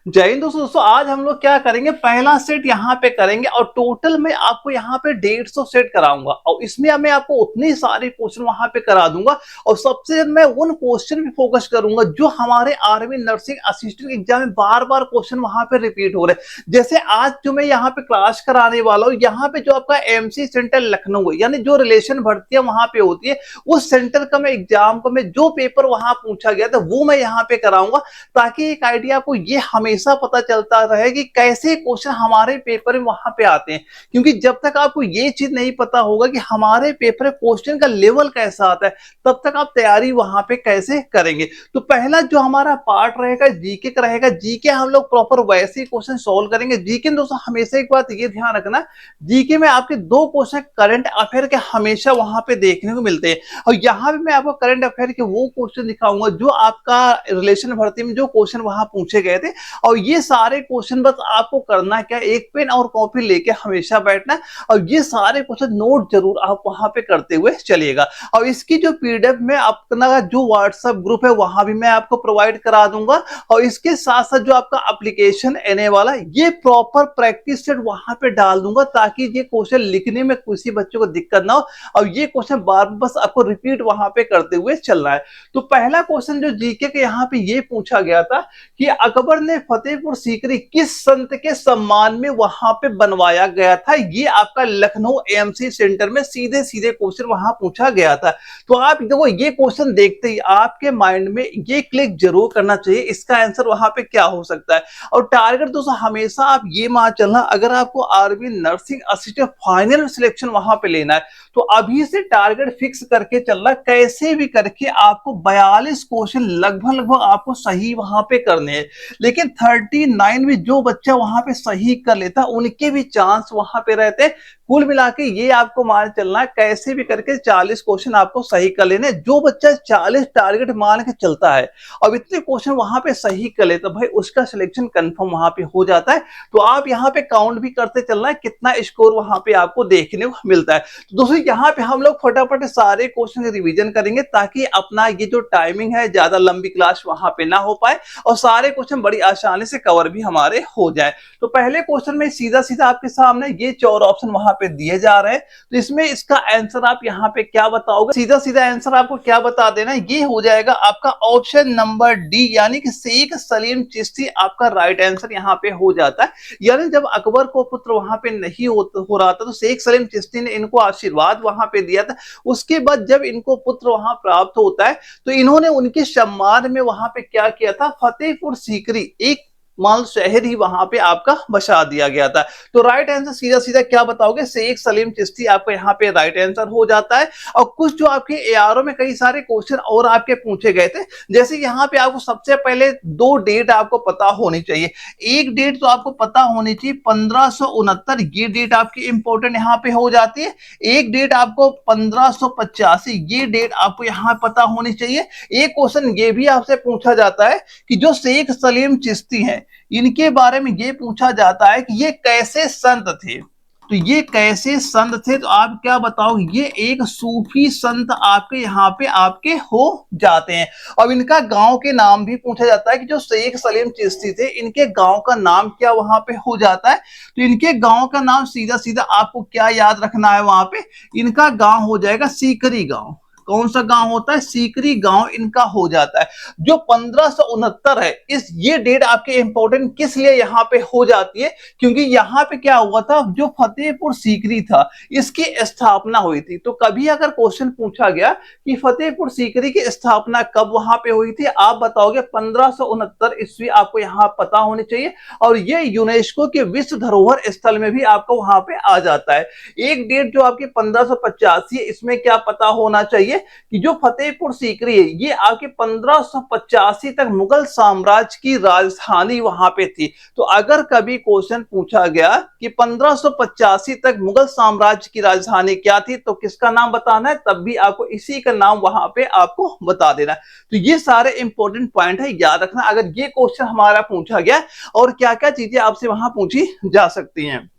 जय हिंद दोस्तों। आज हम लोग क्या करेंगे, पहला सेट यहाँ पे करेंगे और टोटल में आपको यहाँ पे 150 सेट कराऊंगा और इसमें मैं आपको उतनी सारे क्वेश्चन वहां पे करा दूंगा और सबसे ज्यादा मैं उन क्वेश्चन पे फोकस करूंगा जो हमारे आर्मी नर्सिंग असिस्टेंट एग्जाम में बार बार क्वेश्चन वहां पे रिपीट हो रहे हैं। जैसे आज जो मैं यहाँ पे क्लास कराने वाला हूँ, यहाँ पे जो आपका एमसी सेंटर लखनऊ है, यानी जो रिलेशन भर्तियां वहां पे होती है उस सेंटर का मैं एग्जाम का मैं जो पेपर वहां पूछा गया था वो मैं यहाँ पे कराऊंगा, ताकि एक आइडिया आपको ये हमेशा पता चलता रहे कि कैसे क्वेश्चन हमारे पेपर में वहां पे आते हैं। क्योंकि जब तक आपको ये चीज नहीं पता होगा कि हमारे पेपर में क्वेश्चन का लेवल कैसा आता है, तब तक आप तैयारी वहां पे कैसे करेंगे। तो पहला जो हमारा पार्ट रहेगा जीके का रहेगा। जीके हम लोग प्रॉपर वैसे ही क्वेश्चन सॉल्व करेंगे। जीके में दोस्तों हमेशा एक बात ये ध्यान रखना, जीके में आपके दो क्वेश्चन करंट अफेयर के हमेशा वहां पे देखने को मिलते हैं और यहाँ पे मैं आपको करंट अफेयर के वो क्वेश्चन दिखाऊंगा जो आपका रिलेशन भर्ती में जो क्वेश्चन वहां पूछे गए थे। और ये सारे क्वेश्चन बस आपको करना क्या, एक पेन और कॉपी लेके हमेशा बैठना और ये सारे क्वेश्चन नोट जरूर आप वहां पे करते हुए चलिएगा। और इसकी जो पीडीएफ में अपना जो व्हाट्सएप ग्रुप है वहां भी मैं आपको प्रोवाइड करा दूंगा और इसके साथ साथ जो आपका एप्लीकेशन आने वाला ये प्रॉपर प्रैक्टिस सेट वहां पे डाल दूंगा, ताकि ये क्वेश्चन लिखने में किसी बच्चे को दिक्कत ना हो और ये क्वेश्चन बार बस आपको रिपीट वहां पे करते हुए चलना है। तो पहला क्वेश्चन जो जीके के यहाँ पे ये पूछा गया था कि अकबर ने फतेहपुर सीकरी किस संत के सम्मान में वहां पे बनवाया गया था। ये आपका लखनऊ एएमसी सेंटर में सीधे सीधे क्वेश्चन वहां पूछा गया था। तो आप देखो ये क्वेश्चन देखते ही आपके माइंड में ये क्लिक जरूर करना चाहिए, इसका आंसर वहां पे क्या हो सकता है। और टारगेट दोस्तों हमेशा आप ये मान चलना, अगर आपको army nursing assistant final selection वहां पे लेना है तो अभी से टारगेट फिक्स करके चलना, कैसे भी करके आपको 42 क्वेश्चन लगभग आपको सही वहां पे करने हैं। लेकिन 39 में जो बच्चा वहां पे सही कर लेता उनके भी चांस वहां पे रहते। कुल मिला के ये आपको मान चलना है कैसे भी करके 40 क्वेश्चन आपको सही कर लेने। जो बच्चा 40 टारगेट मान के चलता है और इतने क्वेश्चन वहां पे सही कर लेता भाई उसका सिलेक्शन कंफर्म वहां पे हो जाता है। तो आप यहाँ पे काउंट भी करते चलना है कितना स्कोर वहां पे आपको देखने को मिलता है। तो दोस्तों यहाँ पे हम लोग फटाफट सारे क्वेश्चन रिवीजन करेंगे ताकि अपना ये जो टाइमिंग है ज्यादा लंबी क्लास वहां पे ना हो पाए और सारे क्वेश्चन बड़ी आसानी से कवर भी हमारे हो जाए। तो पहले क्वेश्चन में सीधा सीधा आपके सामने ये 4 ऑप्शन वहां पे दिए जा रहे हैं, तो इसमें इसका आंसर आप यहाँ पे क्या बताओगे। सीधा सीधा आंसर आपको क्या बता देना, ये हो जाएगा आपका ऑप्शन नंबर डी, यानी कि शेख सलीम चिश्ती आपका राइट आंसर यहाँ पे हो जाता है। यानी जब अकबर को पुत्र वहां पे नहीं हो रहा था तो शेख सलीम चिश्ती ने इनको आशीर्वाद वहां पे दिया था। उसके बाद जब इनको पुत्र वहां प्राप्त होता है तो इन्होंने उनके सम्मान में वहां पे क्या किया था, फतेहपुर सीकरी एक माल शहर ही वहां पे आपका बसा दिया गया था। तो राइट आंसर सीधा सीधा क्या बताओगे, शेख सलीम चिश्ती आपको यहाँ पे राइट आंसर हो जाता है। और कुछ जो आपके एआरओ में कई सारे क्वेश्चन और आपके पूछे गए थे, जैसे यहाँ पे आपको सबसे पहले 2 डेट आपको पता होनी चाहिए। एक डेट तो आपको पता होनी चाहिए 1569, ये डेट आपकी इंपॉर्टेंट यहाँ पे हो जाती है। एक डेट आपको 1585, ये डेट आपको यहाँ पता होनी चाहिए। एक क्वेश्चन ये भी आपसे पूछा जाता है कि जो शेख सलीम चिश्ती हैं इनके बारे में ये पूछा जाता है कि ये कैसे संत थे। तो ये कैसे संत थे, तो आप क्या बताओ, ये एक सूफी संत आपके यहाँ पे आपके हो जाते हैं। और इनका गांव के नाम भी पूछा जाता है कि जो शेख सलीम चिश्ती थे इनके गांव का नाम क्या वहां पे हो जाता है। तो इनके गांव का नाम सीधा सीधा आपको क्या याद रखना है, वहां पे इनका गांव हो जाएगा सीकरी गांव। कौन सा गांव होता है, सीकरी गांव इनका हो जाता है। जो 1569 है इस ये डेट आपके इंपॉर्टेंट किस लिए यहाँ पे हो जाती है, क्योंकि यहाँ पे क्या हुआ था, जो फतेहपुर सीकरी था इसकी स्थापना हुई थी। तो कभी अगर क्वेश्चन पूछा गया कि फतेहपुर सीकरी की स्थापना कब वहां पे हुई थी, आप बताओगे 1569 ईस्वी आपको यहाँ पता होनी चाहिए। और ये यूनेस्को के विश्व धरोहर स्थल में भी आपको वहां पे आ जाता है। एक डेट जो आपकी 1585 है इसमें क्या पता होना चाहिए कि जो फतेहपुर सीकरी है ये आपके 1585 तक मुगल साम्राज्य की राजधानी वहां पे थी। तो अगर कभी क्वेश्चन पूछा गया कि 1585 तक मुगल साम्राज्य की राजधानी क्या थी तो किसका नाम बताना है, तब भी आपको इसी का नाम वहां पे आपको बता देना। तो ये सारे इंपॉर्टेंट पॉइंट है, याद रखना अगर ये क्वेश्चन हमारा पूछा गया। और क्या क्या चीजें आपसे वहां पूछी जा सकती हैं।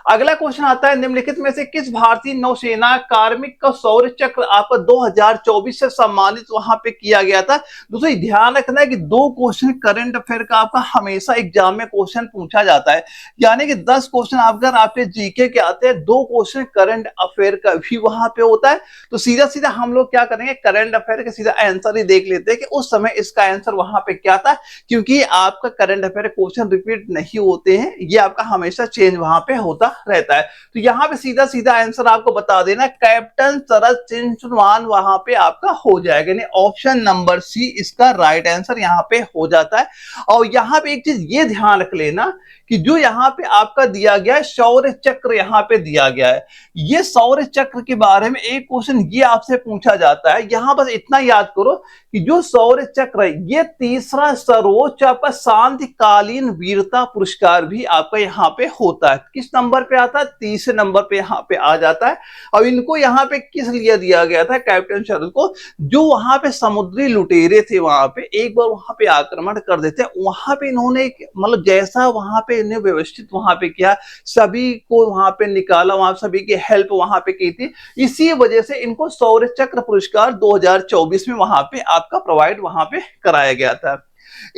अगला क्वेश्चन आता है, निम्नलिखित में से किस भारतीय नौसेना कार्मिक का सौर चक्र आपका 2024 से सम्मानित वहां पे किया गया था। दोस्तों ध्यान रखना है कि दो क्वेश्चन करंट अफेयर का आपका हमेशा एग्जाम में क्वेश्चन पूछा जाता है, यानी कि 10 क्वेश्चन अगर आपके जीके के आते हैं, दो क्वेश्चन करंट अफेयर का भी वहां पे होता है। तो सीधा सीधा हम लोग क्या करेंगे, करंट अफेयर का सीधा आंसर ही देख लेते हैं कि उस समय इसका आंसर वहां पे क्या था, क्योंकि आपका करंट अफेयर क्वेश्चन रिपीट नहीं होते हैं, ये आपका हमेशा चेंज वहां पे होता रहता है। तो यहाँ पे सीधा सीधा आंसर आपको बता देना, कैप्टन शरद सिंह चौहान वहां पे आपका हो जाएगा, यानी ऑप्शन नंबर सी इसका राइट आंसर यहाँ पे हो जाता है। और यहाँ पे एक चीज ये ध्यान रख लेना कि जो यहाँ पे आपका दिया गया है शौर्य चक्र, यहाँ पे दिया गया है, ये शौर्य चक्र के बारे में एक क्वेश्चन ये आपसे पूछा जाता है। यहाँ बस इतना याद करो कि जो शौर्य चक्र है ये तीसरा सर्वोच्च आपका शांतिकालीन वीरता पुरस्कार भी आपका यहाँ पे होता है। किस नंबर पे आता है, तीसरे नंबर पे यहाँ पे आ जाता है। और इनको यहाँ पे किस लिए दिया गया था, कैप्टन शरद को, जो वहां पे समुद्री लुटेरे थे वहां पे एक बार वहां पे आक्रमण कर देते, वहां पे इन्होंने मतलब जैसा वहां पे इन्हें व्यवस्थित वहां पे किया, सभी को वहां पे निकाला, वहां सभी की हेल्प वहां पे की थी, इसी वजह से इनको शौर्य चक्र पुरस्कार 2024 में वहां पे आपका प्रोवाइड वहां पे कराया गया था।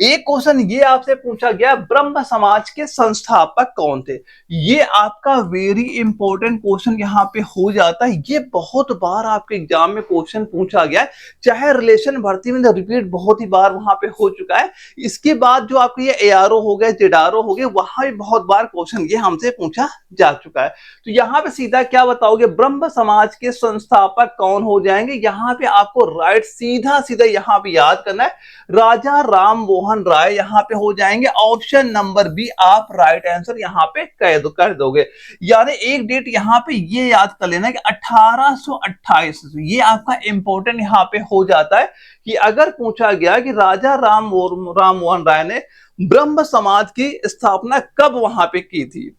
एक क्वेश्चन ये आपसे पूछा गया, ब्रह्म समाज के संस्थापक कौन थे, ये आपका वेरी इंपॉर्टेंट क्वेश्चन यहाँ पे हो जाता है। ये बहुत बार आपके एग्जाम में क्वेश्चन पूछा गया है, चाहे रिलेशन भर्ती में रिपीट बहुत ही बार वहां पे हो चुका है। इसके बाद जो आपके ये एआरओ हो गए, जेडारो हो गए, वहां भी बहुत बार क्वेश्चन ये हमसे पूछा जा चुका है। तो यहाँ पे सीधा क्या बताओगे, ब्रह्म समाज के संस्थापक कौन हो जाएंगे, यहाँ पे आपको राइट सीधा सीधा यहाँ पे याद करना है, राजा राम मोहन राय यहाँ पे हो जाएंगे। ऑप्शन नंबर बी आप राइट आंसर यहाँ पे कर दोगे। यानी एक डेट यहाँ पे ये याद कर लेना कि 1828, ये आपका इंपॉर्टेंट यहाँ पे हो जाता है कि अगर पूछा गया कि राजा राम मोहन राय ने ब्रह्म समाज की स्थापना कब वहां पे की थी,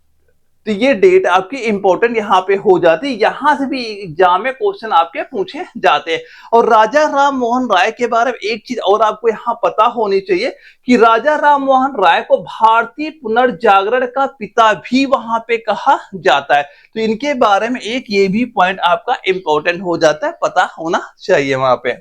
तो ये डेट आपकी इंपॉर्टेंट यहाँ पे हो जाती है। यहां से भी एग्जाम में क्वेश्चन आपके पूछे जाते हैं। और राजा राम मोहन राय के बारे में एक चीज और आपको यहाँ पता होनी चाहिए कि राजा राम मोहन राय को भारतीय पुनर्जागरण का पिता भी वहां पे कहा जाता है। तो इनके बारे में एक ये भी पॉइंट आपका इंपॉर्टेंट हो जाता है, पता होना चाहिए वहां पे।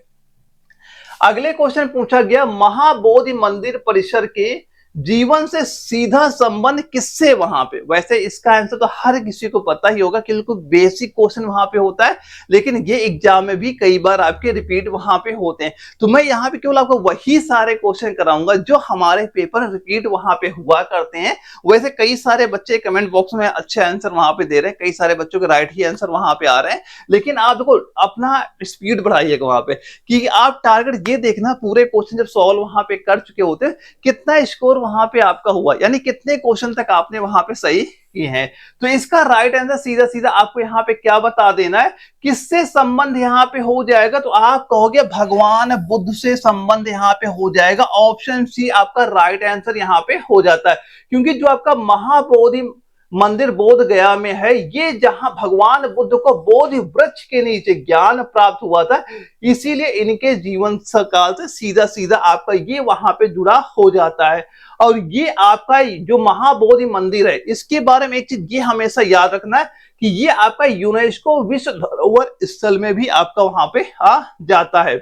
अगले क्वेश्चन पूछा गया, महाबोधि मंदिर परिसर के जीवन से सीधा संबंध किससे वहां पे, वैसे इसका आंसर तो हर किसी को पता ही होगा, क्योंकि बेसिक क्वेश्चन वहां पे होता है, लेकिन ये एग्जाम में भी कई बार आपके रिपीट वहां पे होते हैं। तो मैं यहाँ पे केवल आपको वही सारे क्वेश्चन कराऊंगा जो हमारे पेपर रिपीट वहां पे हुआ करते हैं। वैसे कई सारे बच्चे कमेंट बॉक्स में अच्छे आंसर वहां पे दे रहे हैं, कई सारे बच्चों के राइट ही आंसर वहां पे आ रहे हैं, लेकिन आप देखो अपना स्पीड बढ़ाइएगा वहां पे, कि आप टारगेट ये देखना पूरे क्वेश्चन जब सॉल्व वहां पे कर चुके होते हैं कितना स्कोर वहां पे आपका हुआ, यानी कितने क्वेश्चन तक आपने वहां पे सही किए हैं। तो इसका राइट आंसर सीधा सीधा आपको यहाँ पे क्या बता देना है, किससे संबंध यहाँ पे हो जाएगा, तो आप कहोगे भगवान बुद्ध से संबंध यहाँ पे हो जाएगा। ऑप्शन सी आपका राइट आंसर यहाँ पे हो जाता है, क्योंकि जो आपका महाबोधि मंदिर बोध गया में है, ये जहां भगवान बुद्ध को बोधि वृक्ष के नीचे ज्ञान प्राप्त हुआ था, इसीलिए इनके जीवन काल से सीधा सीधा आपका ये वहां पे जुड़ा हो जाता है। और ये आपका जो महाबोधि मंदिर है, इसके बारे में एक चीज ये हमेशा याद रखना है कि ये आपका यूनेस्को विश्व धरोहर स्थल में भी आपका वहां पे आ जाता है।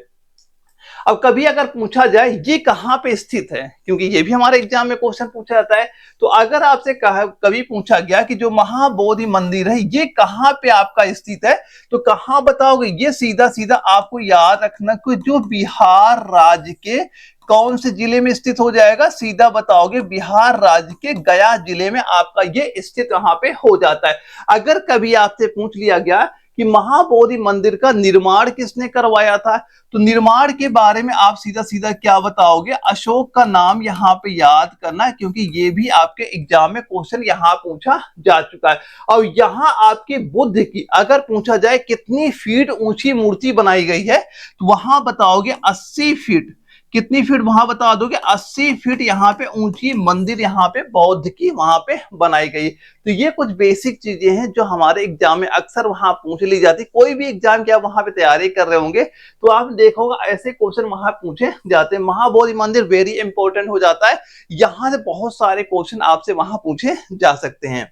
अब कभी अगर पूछा जाए ये कहां पे स्थित है, क्योंकि ये भी हमारे एग्जाम में क्वेश्चन पूछा जाता है, तो अगर आपसे कभी पूछा गया कि जो महाबोधि मंदिर है ये कहां पे आपका स्थित है, तो कहां बताओगे, ये सीधा सीधा आपको याद रखना कि जो बिहार राज्य के कौन से जिले में स्थित हो जाएगा, सीधा बताओगे बिहार राज्य के गया जिले में आपका ये स्थित वहां पे हो जाता है। अगर कभी आपसे पूछ लिया गया कि महाबोधि मंदिर का निर्माण किसने करवाया था, तो निर्माण के बारे में आप सीधा सीधा क्या बताओगे, अशोक का नाम यहाँ पे याद करना है, क्योंकि ये भी आपके एग्जाम में क्वेश्चन यहाँ पूछा जा चुका है। और यहाँ आपके बुद्ध की अगर पूछा जाए कितनी फीट ऊंची मूर्ति बनाई गई है, तो वहां बताओगे 80 फीट, कितनी फीट वहां बता दोगे, 80 फीट यहाँ पे ऊंची मंदिर यहाँ पे बौद्ध की वहां पे बनाई गई। तो ये कुछ बेसिक चीजें हैं जो हमारे एग्जाम में अक्सर वहां पूछ ली जाती। कोई भी एग्जाम की आप वहां पे तैयारी कर रहे होंगे तो आप देखोगे ऐसे क्वेश्चन वहां पूछे जाते हैं। महाबोधि मंदिर वेरी इंपॉर्टेंट हो जाता है, यहां से बहुत सारे क्वेश्चन आपसे वहां पूछे जा सकते हैं।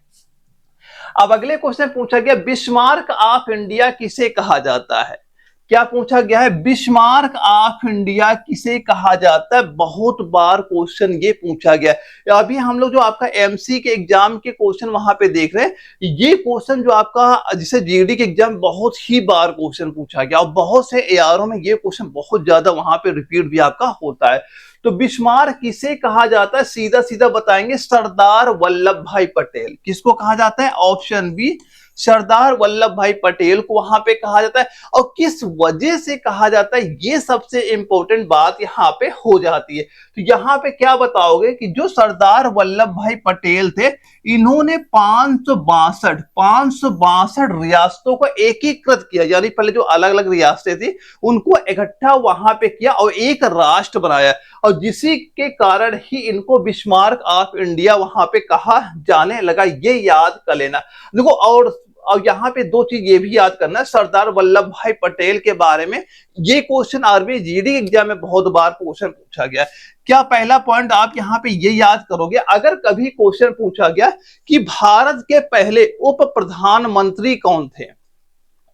अब अगले क्वेश्चन पूछा गया बिस्मार्क ऑफ इंडिया किसे कहा जाता है। क्या पूछा गया है, बिस्मार्क ऑफ इंडिया किसे कहा जाता है। बहुत बार क्वेश्चन ये पूछा गया है। अभी हम लोग जो आपका एमसी के एग्जाम के क्वेश्चन वहां पे देख रहे हैं, ये क्वेश्चन जो आपका जिसे जीडी के एग्जाम बहुत ही बार क्वेश्चन पूछा गया और बहुत से एआरओ में ये क्वेश्चन बहुत ज्यादा वहां पे रिपीट भी आपका होता है। तो बिस्मार्क किसे कहा जाता है, सीधा सीधा बताएंगे, सरदार वल्लभ भाई पटेल। किसको कहा जाता है, ऑप्शन बी, सरदार वल्लभ भाई पटेल को वहां पे कहा जाता है। और किस वजह से कहा जाता है, ये सबसे इंपॉर्टेंट बात यहाँ पे हो जाती है। तो यहाँ पे क्या बताओगे कि जो सरदार वल्लभ भाई पटेल थे, इन्होंने 562 रियासतों को एकीकृत किया, यानी पहले जो अलग अलग रियासतें थी उनको इकट्ठा वहां पे किया और एक राष्ट्र बनाया, और जिसी के कारण ही इनको बिस्मार्क ऑफ इंडिया वहां पे कहा जाने लगा। ये याद कर लेना। देखो और यहाँ पे दो चीज ये भी याद करना है सरदार वल्लभ भाई पटेल के बारे में। ये क्वेश्चन आरबीआई जीडी एग्जाम में बहुत बार क्वेश्चन पूछा गया है। क्या पहला पॉइंट आप यहाँ पे ये याद करोगे, अगर कभी क्वेश्चन पूछा गया कि भारत के पहले उप प्रधानमंत्री कौन थे,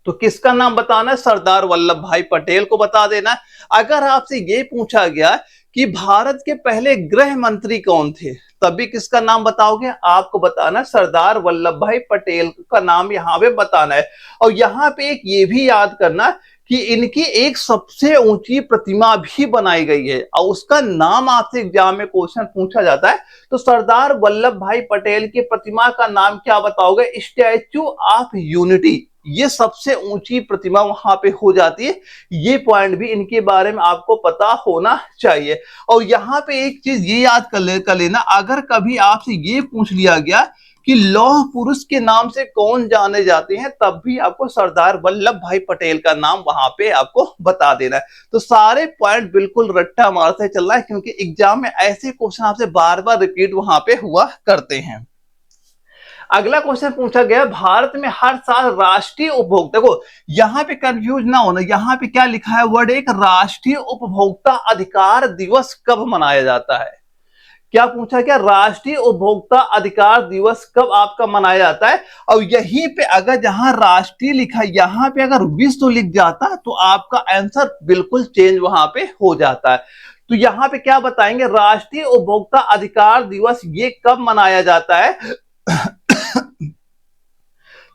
तो किसका नाम बताना है, सरदार वल्लभ भाई पटेल को बता देना। अगर आपसे ये पूछा गया कि भारत के पहले गृह मंत्री कौन थे, तभी किसका नाम बताओगे, आपको बताना सरदार वल्लभ भाई पटेल का नाम यहाँ पे बताना है। और यहाँ पे एक ये भी याद करना कि इनकी एक सबसे ऊंची प्रतिमा भी बनाई गई है और उसका नाम आपसे एग्जाम में क्वेश्चन पूछा जाता है, तो सरदार वल्लभ भाई पटेल की प्रतिमा का नाम क्या बताओगे, स्टैच्यू ऑफ यूनिटी। ये सबसे ऊंची प्रतिमा वहां पे हो जाती है। ये पॉइंट भी इनके बारे में आपको पता होना चाहिए। और यहाँ पे एक चीज ये याद कर लेना, अगर कभी आपसे ये पूछ लिया गया कि लौह पुरुष के नाम से कौन जाने जाते हैं, तब भी आपको सरदार वल्लभ भाई पटेल का नाम वहां पे आपको बता देना है। तो सारे पॉइंट बिल्कुल रट्टा मारते चल रहा है, क्योंकि एग्जाम में ऐसे क्वेश्चन आपसे बार बार रिपीट वहां पे हुआ करते हैं। अगला क्वेश्चन पूछा गया, भारत में हर साल राष्ट्रीय उपभोक्ता को, यहां पे कंफ्यूज ना होना, यहां पे क्या लिखा है वर्ड, एक राष्ट्रीय उपभोक्ता अधिकार दिवस कब मनाया जाता है। क्या पूछा गया, राष्ट्रीय उपभोक्ता अधिकार दिवस कब आपका मनाया जाता है। और यहीं पे अगर जहां राष्ट्रीय लिखा है, यहां पे अगर विश्व लिख जाता तो आपका आंसर बिल्कुल चेंज वहां पे हो जाता है। तो यहां पे क्या बताएंगे, राष्ट्रीय उपभोक्ता अधिकार दिवस ये कब मनाया जाता है।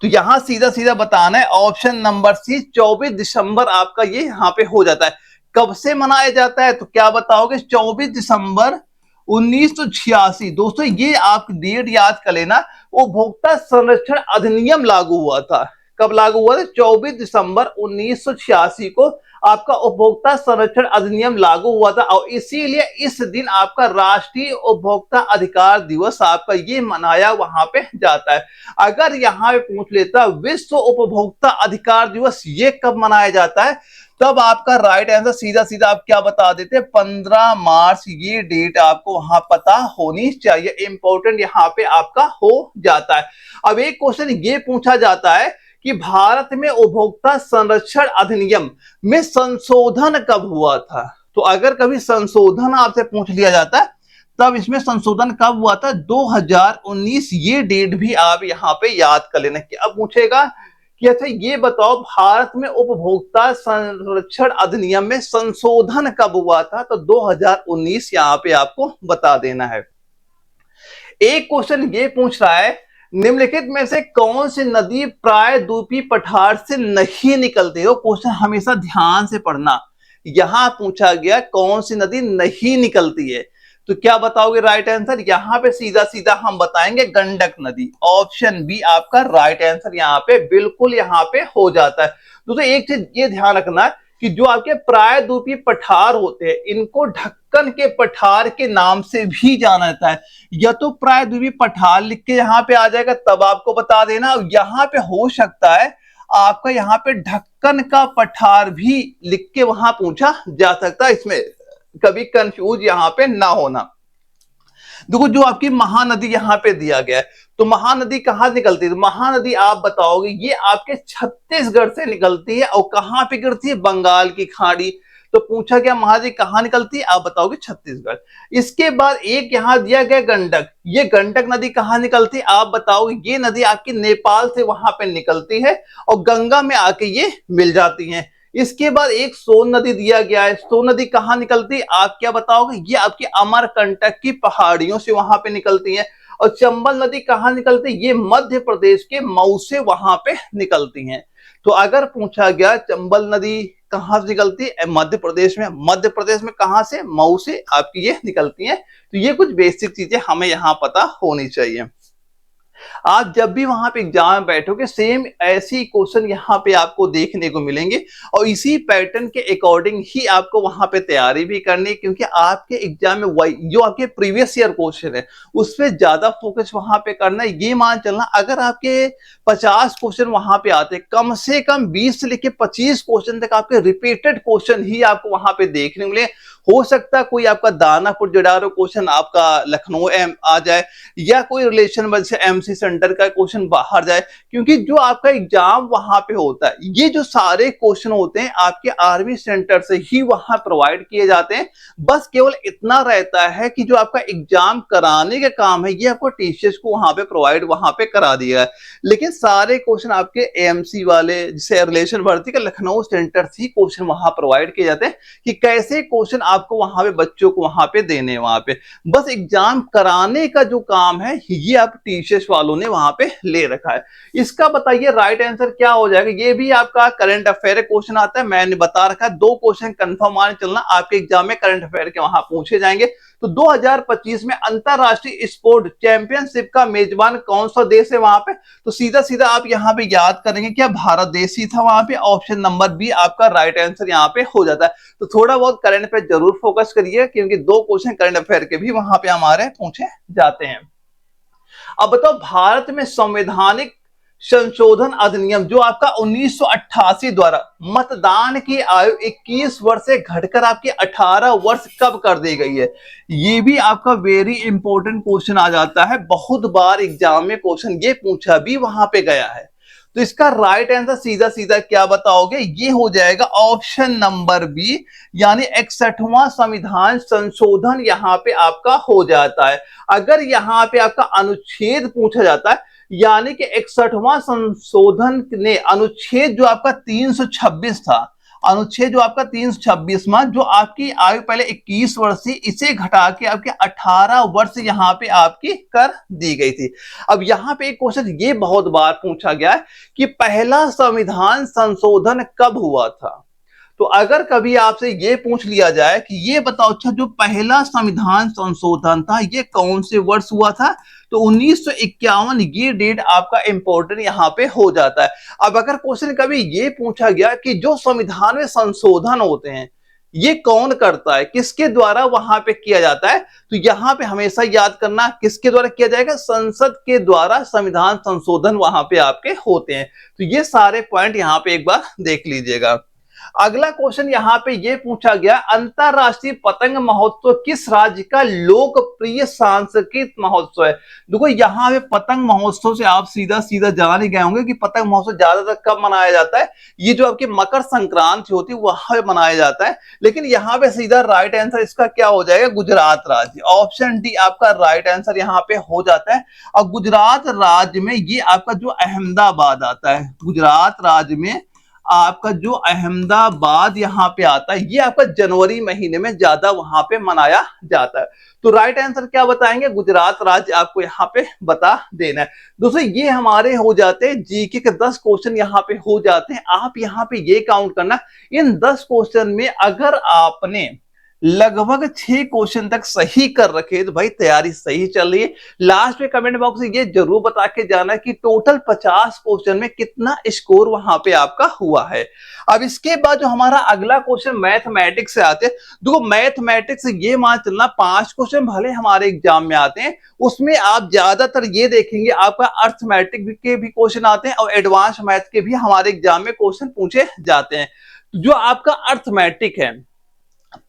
तो यहां सीधा सीधा बताना है, ऑप्शन नंबर सी, 24 दिसंबर आपका ये यहां पे हो जाता है। कब से मनाया जाता है, तो क्या बताओगे, 24 दिसंबर 1986। दोस्तों ये आप डेट याद कर लेना, उपभोक्ता संरक्षण अधिनियम लागू हुआ था। कब लागू हुआ था, 24 दिसंबर 1986 को आपका उपभोक्ता संरक्षण अधिनियम लागू हुआ था, और इसीलिए इस दिन आपका राष्ट्रीय उपभोक्ता अधिकार दिवस आपका ये मनाया वहां पे जाता है। अगर यहाँ पे पूछ लेता विश्व उपभोक्ता अधिकार दिवस ये कब मनाया जाता है, तब आपका राइट आंसर सीधा सीधा आप क्या बता देते, 15 मार्च। ये डेट आपको वहां पता होनी चाहिए, इंपॉर्टेंट यहाँ पे आपका हो जाता है। अब एक क्वेश्चन ये पूछा जाता है कि भारत में उपभोक्ता संरक्षण अधिनियम में संशोधन कब हुआ था। तो अगर कभी संशोधन आपसे पूछ लिया जाता है, तब इसमें संशोधन कब हुआ था, 2019। ये डेट भी आप यहाँ पे याद कर लेना। क्या पूछेगा कि अच्छा ये बताओ, भारत में उपभोक्ता संरक्षण अधिनियम में संशोधन कब हुआ था, तो 2019 यहाँ पे आपको बता देना है। एक क्वेश्चन ये पूछ रहा है, निम्नलिखित में से कौन सी नदी प्रायद्वीपीय पठार से नहीं निकलती हो। क्वेश्चन हमेशा ध्यान से पढ़ना, यहां पूछा गया कौन सी नदी नहीं निकलती है, तो क्या बताओगे राइट आंसर, यहां पे सीधा सीधा हम बताएंगे गंडक नदी। ऑप्शन बी आपका राइट आंसर यहाँ पे बिल्कुल यहाँ पे हो जाता है। दोस्तों एक चीज ये ध्यान रखना कि जो आपके प्रायद्वीपीय पठार होते हैं, इनको ढक्कन के पठार के नाम से भी जाना जाता है। या तो प्रायद्वीपीय पठार लिख के यहाँ पे आ जाएगा, तब आपको बता देना। यहाँ पे हो सकता है आपका यहाँ पे ढक्कन का पठार भी लिख के वहां पूछा जा सकता है, इसमें कभी कंफ्यूज यहाँ पे ना होना। देखो जो आपकी महानदी यहाँ पे दिया गया है, तो महानदी कहाँ निकलती है, महानदी आप बताओगे ये आपके छत्तीसगढ़ से निकलती है, और कहां पे गिरती है, बंगाल की खाड़ी। तो पूछा गया महानदी कहाँ निकलती है, आप बताओगे छत्तीसगढ़। इसके बाद एक यहां दिया गया गंडक, ये गंडक नदी कहाँ निकलती है, आप बताओगे ये नदी आपकी नेपाल से वहां पे निकलती है और गंगा में आके ये मिल जाती है। इसके बाद एक सोन नदी दिया गया है, सोन नदी कहाँ निकलती है, आप क्या बताओगे, ये आपकी अमरकंटक की पहाड़ियों से वहां पे निकलती है। और चंबल नदी कहाँ निकलती है, ये मध्य प्रदेश के मऊ से वहां पे निकलती है। तो अगर पूछा गया चंबल नदी कहां से निकलती है, मध्य प्रदेश में, मध्य प्रदेश में कहां से, मऊ से आपकी ये निकलती है। तो ये कुछ बेसिक चीजें हमें यहां पता होनी चाहिए। आप जब भी वहां पे एग्जाम में बैठोगे सेम ऐसी क्वेश्चन यहाँ पे आपको देखने को मिलेंगे और इसी पैटर्न के अकॉर्डिंग ही आपको वहां पे तैयारी भी करनी है, क्योंकि आपके एग्जाम में वही जो आपके प्रीवियस ईयर क्वेश्चन है उस पर ज्यादा फोकस वहां पे करना है। ये मान चलना अगर आपके 50 क्वेश्चन वहां पे आते कम से कम 20 से लेकर 25 क्वेश्चन तक आपके रिपीटेड क्वेश्चन ही आपको वहां पे देखने मिले। हो सकता है कोई आपका दानापुर जडारो क्वेश्चन आपका लखनऊ आ जाए या कोई रिलेशन से एमसी सेंटर का क्वेश्चन बाहर जाए, क्योंकि जो आपका एग्जाम वहां पे होता है ये जो सारे क्वेश्चन होते हैं आपके आर्मी सेंटर से ही वहां प्रोवाइड किए जाते हैं। बस केवल इतना रहता है कि जो आपका एग्जाम कराने का काम है ये आपको टीचर्स को वहां पे प्रोवाइड वहां पे करा दिया है, लेकिन सारे क्वेश्चन आपके एएमसी वाले जिसे रिलेशन भर्ती का लखनऊ सेंटर से ही क्वेश्चन वहां प्रोवाइड किए जाते हैं कि कैसे क्वेश्चन आपको वहां पे बच्चों को वहां पे देने, वहां पे बस एग्जाम कराने का जो काम है ये आप टीचर्स वालों ने वहां पे ले रखा है। इसका बताइए राइट आंसर क्या हो जाएगा, ये भी आपका करंट अफेयर क्वेश्चन आता है, मैंने बता रखा है 2 क्वेश्चन कंफर्म मान चलना आपके एग्जाम में करंट अफेयर के वहां पूछे जाएंगे। तो 2025 में अंतरराष्ट्रीय स्पोर्ट चैंपियनशिप का मेजबान कौन सा देश है वहां पे, तो सीधा सीधा आप यहां पे याद करेंगे क्या भारत देश ही था वहां पे, ऑप्शन नंबर बी आपका राइट आंसर यहां पे हो जाता है। तो थोड़ा बहुत करंट पे जरूर फोकस करिए क्योंकि 2 क्वेश्चन करंट अफेयर के भी वहां पे हमारे पूछे जाते हैं। अब बताओ भारत में संवैधानिक संशोधन अधिनियम जो आपका 1988 द्वारा मतदान की आयु 21 वर्ष से घटकर आपकी 18 वर्ष कब कर दी गई है, ये भी आपका वेरी इंपॉर्टेंट क्वेश्चन आ जाता है, बहुत बार एग्जाम में क्वेश्चन ये पूछा भी वहां पे गया है। तो इसका राइट आंसर सीधा सीधा क्या बताओगे, ये हो जाएगा ऑप्शन नंबर बी, यानी 61वां संविधान संशोधन यहां पे आपका हो जाता है। अगर यहां पे आपका अनुच्छेद पूछा जाता है यानी कि 61वां संशोधन ने अनुच्छेद जो आपका 326 था, अनुच्छेद जो आपका 326वां जो आपकी आयु पहले 21 वर्ष थी इसे घटा के आपके 18 वर्ष यहां पे आपकी कर दी गई थी। अब यहां पे एक क्वेश्चन ये बहुत बार पूछा गया है कि पहला संविधान संशोधन कब हुआ था। तो अगर कभी आपसे ये पूछ लिया जाए कि ये बताओ अच्छा जो पहला संविधान संशोधन था ये कौन से वर्ष हुआ था, तो 1951 ये डेट आपका इंपॉर्टेंट यहां पे हो जाता है। अब अगर क्वेश्चन कभी ये पूछा गया कि जो संविधान में संशोधन होते हैं ये कौन करता है, किसके द्वारा वहां पे किया जाता है, तो यहां पे हमेशा याद करना किसके द्वारा किया जाएगा, संसद के द्वारा संविधान संशोधन वहां पे आपके होते हैं। तो ये सारे पॉइंट यहां पे एक बार देख लीजिएगा। अगला क्वेश्चन यहां पे ये पूछा गया अंतरराष्ट्रीय पतंग महोत्सव किस राज्य का लोकप्रिय सांस्कृतिक महोत्सव है। देखो यहां पे पतंग महोत्सव से आप सीधा सीधा जान ही गए होंगे कि पतंग महोत्सव ज्यादातर कब मनाया जाता है, ये जो आपकी मकर संक्रांति होती है वहां मनाया जाता है, लेकिन यहां पे सीधा राइट आंसर इसका क्या हो जाएगा, गुजरात राज्य, ऑप्शन डी आपका राइट आंसर यहां पे हो जाता है। और गुजरात राज्य में ये आपका जो अहमदाबाद आता है, गुजरात राज्य में आपका जो अहमदाबाद यहां पे आता है ये आपका जनवरी महीने में ज्यादा वहां पे मनाया जाता है। तो राइट आंसर क्या बताएंगे, गुजरात राज्य आपको यहाँ पे बता देना है। दोस्तों ये हमारे हो जाते हैं जीके के 10 क्वेश्चन यहाँ पे हो जाते हैं। आप यहाँ पे ये काउंट करना इन 10 क्वेश्चन में अगर आपने लगभग 6 क्वेश्चन तक सही कर रखे तो भाई तैयारी सही चल रही है। लास्ट में कमेंट बॉक्स में ये जरूर बता के जाना कि टोटल 50 क्वेश्चन में कितना स्कोर वहां पे आपका हुआ है। अब इसके बाद जो हमारा अगला क्वेश्चन मैथमेटिक्स से आते हैं, देखो मैथमेटिक्स ये मान चलना 5 क्वेश्चन भले हमारे एग्जाम में आते हैं उसमें आप ज्यादातर ये देखेंगे आपका अर्थमेटिक के भी क्वेश्चन आते हैं और एडवांस मैथ के भी हमारे एग्जाम में क्वेश्चन पूछे जाते हैं। जो आपका अर्थमेटिक है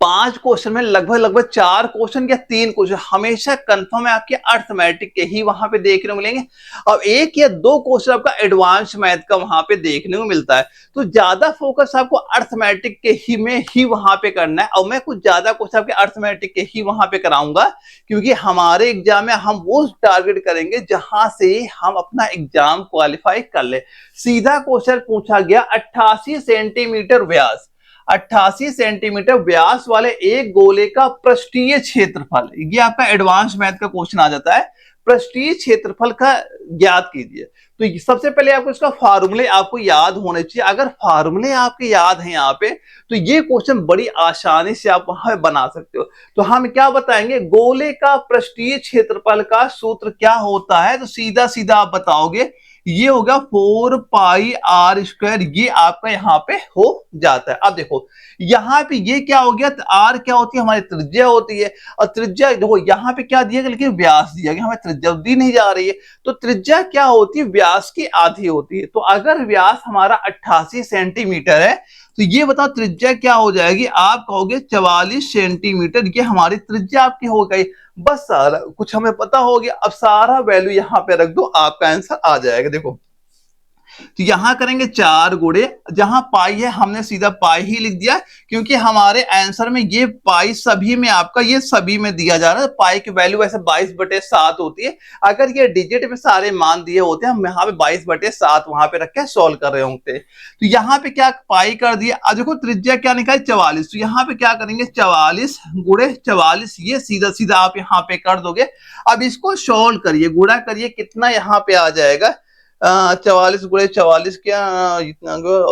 5 क्वेश्चन में लगभग लगभग 4 क्वेश्चन या 3 क्वेश्चन हमेशा कंफर्म है आपके अर्थमेटिक के ही वहां पे देखने को मिलेंगे, और 1 या 2 क्वेश्चन आपका एडवांस मैथ का वहां पे देखने को मिलता है। तो ज्यादा फोकस आपको अर्थमेटिक के ही में ही वहां पे करना है, और मैं कुछ ज्यादा क्वेश्चन आपके अर्थमेटिक के ही वहां पे कराऊंगा, क्योंकि हमारे एग्जाम में हम वो टारगेट करेंगे जहां से हम अपना एग्जाम क्वालिफाई कर ले। सीधा क्वेश्चन पूछा गया 88 सेंटीमीटर व्यास, 88 सेंटीमीटर व्यास वाले एक गोले का पृष्ठीय क्षेत्रफल, ये आपका एडवांस मैथ का क्वेश्चन आ जाता है, पृष्ठीय क्षेत्रफल का ज्ञात कीजिए। तो सबसे पहले आपको इसका फार्मूले आपको याद होने चाहिए। अगर फार्मूले आपके याद हैं यहाँ पे, तो ये क्वेश्चन बड़ी आसानी से आप वहां बना सकते हो। तो हम क्या बताएंगे, गोले का पृष्ठीय क्षेत्रफल का सूत्र क्या होता है, तो सीधा सीधा आप बताओगे ये होगा 4 पाई आर स्क्वायर, ये आपका यहाँ पे हो जाता है। अब देखो यहाँ पे ये क्या हो गया, आर क्या होती है, हमारी त्रिज्या होती है, और त्रिज्या देखो यहाँ पे क्या दिया गया, लेकिन व्यास दिया गया, हमें त्रिज्या दी नहीं जा रही है। तो त्रिज्या क्या होती है, व्यास की आधी होती है। तो अगर व्यास हमारा 88 सेंटीमीटर है, तो ये बताओ त्रिज्या क्या हो जाएगी, आप कहोगे 44 सेंटीमीटर, ये हमारी त्रिज्या आपकी हो गई। बस सारा कुछ हमें पता हो गया। अब सारा वैल्यू यहां पे रख दो, आपका आंसर आ जाएगा। देखो तो यहां करेंगे 4 गुणे, जहां पाई है हमने सीधा पाई ही लिख दिया, क्योंकि हमारे आंसर में ये पाई सभी में आपका ये सभी में दिया जा रहा है। पाई की वैल्यू वैसे 22/7 होती है। अगर ये डिजिट में सारे मान दिए होते हैं, हम यहाँ पे 22/7 वहां पे रख के सोल्व कर रहे होंगे। तो यहाँ पे क्या पाई कर दिया, अब देखो त्रिज्या क्या निकाली 44, तो यहाँ पे क्या करेंगे 44 गुणे 44, ये सीधा सीधा आप यहाँ पे कर दोगे। अब इसको सोल्व करिए, गुणा करिए, कितना यहाँ पे आ जाएगा, 44 गुणे 44 क्या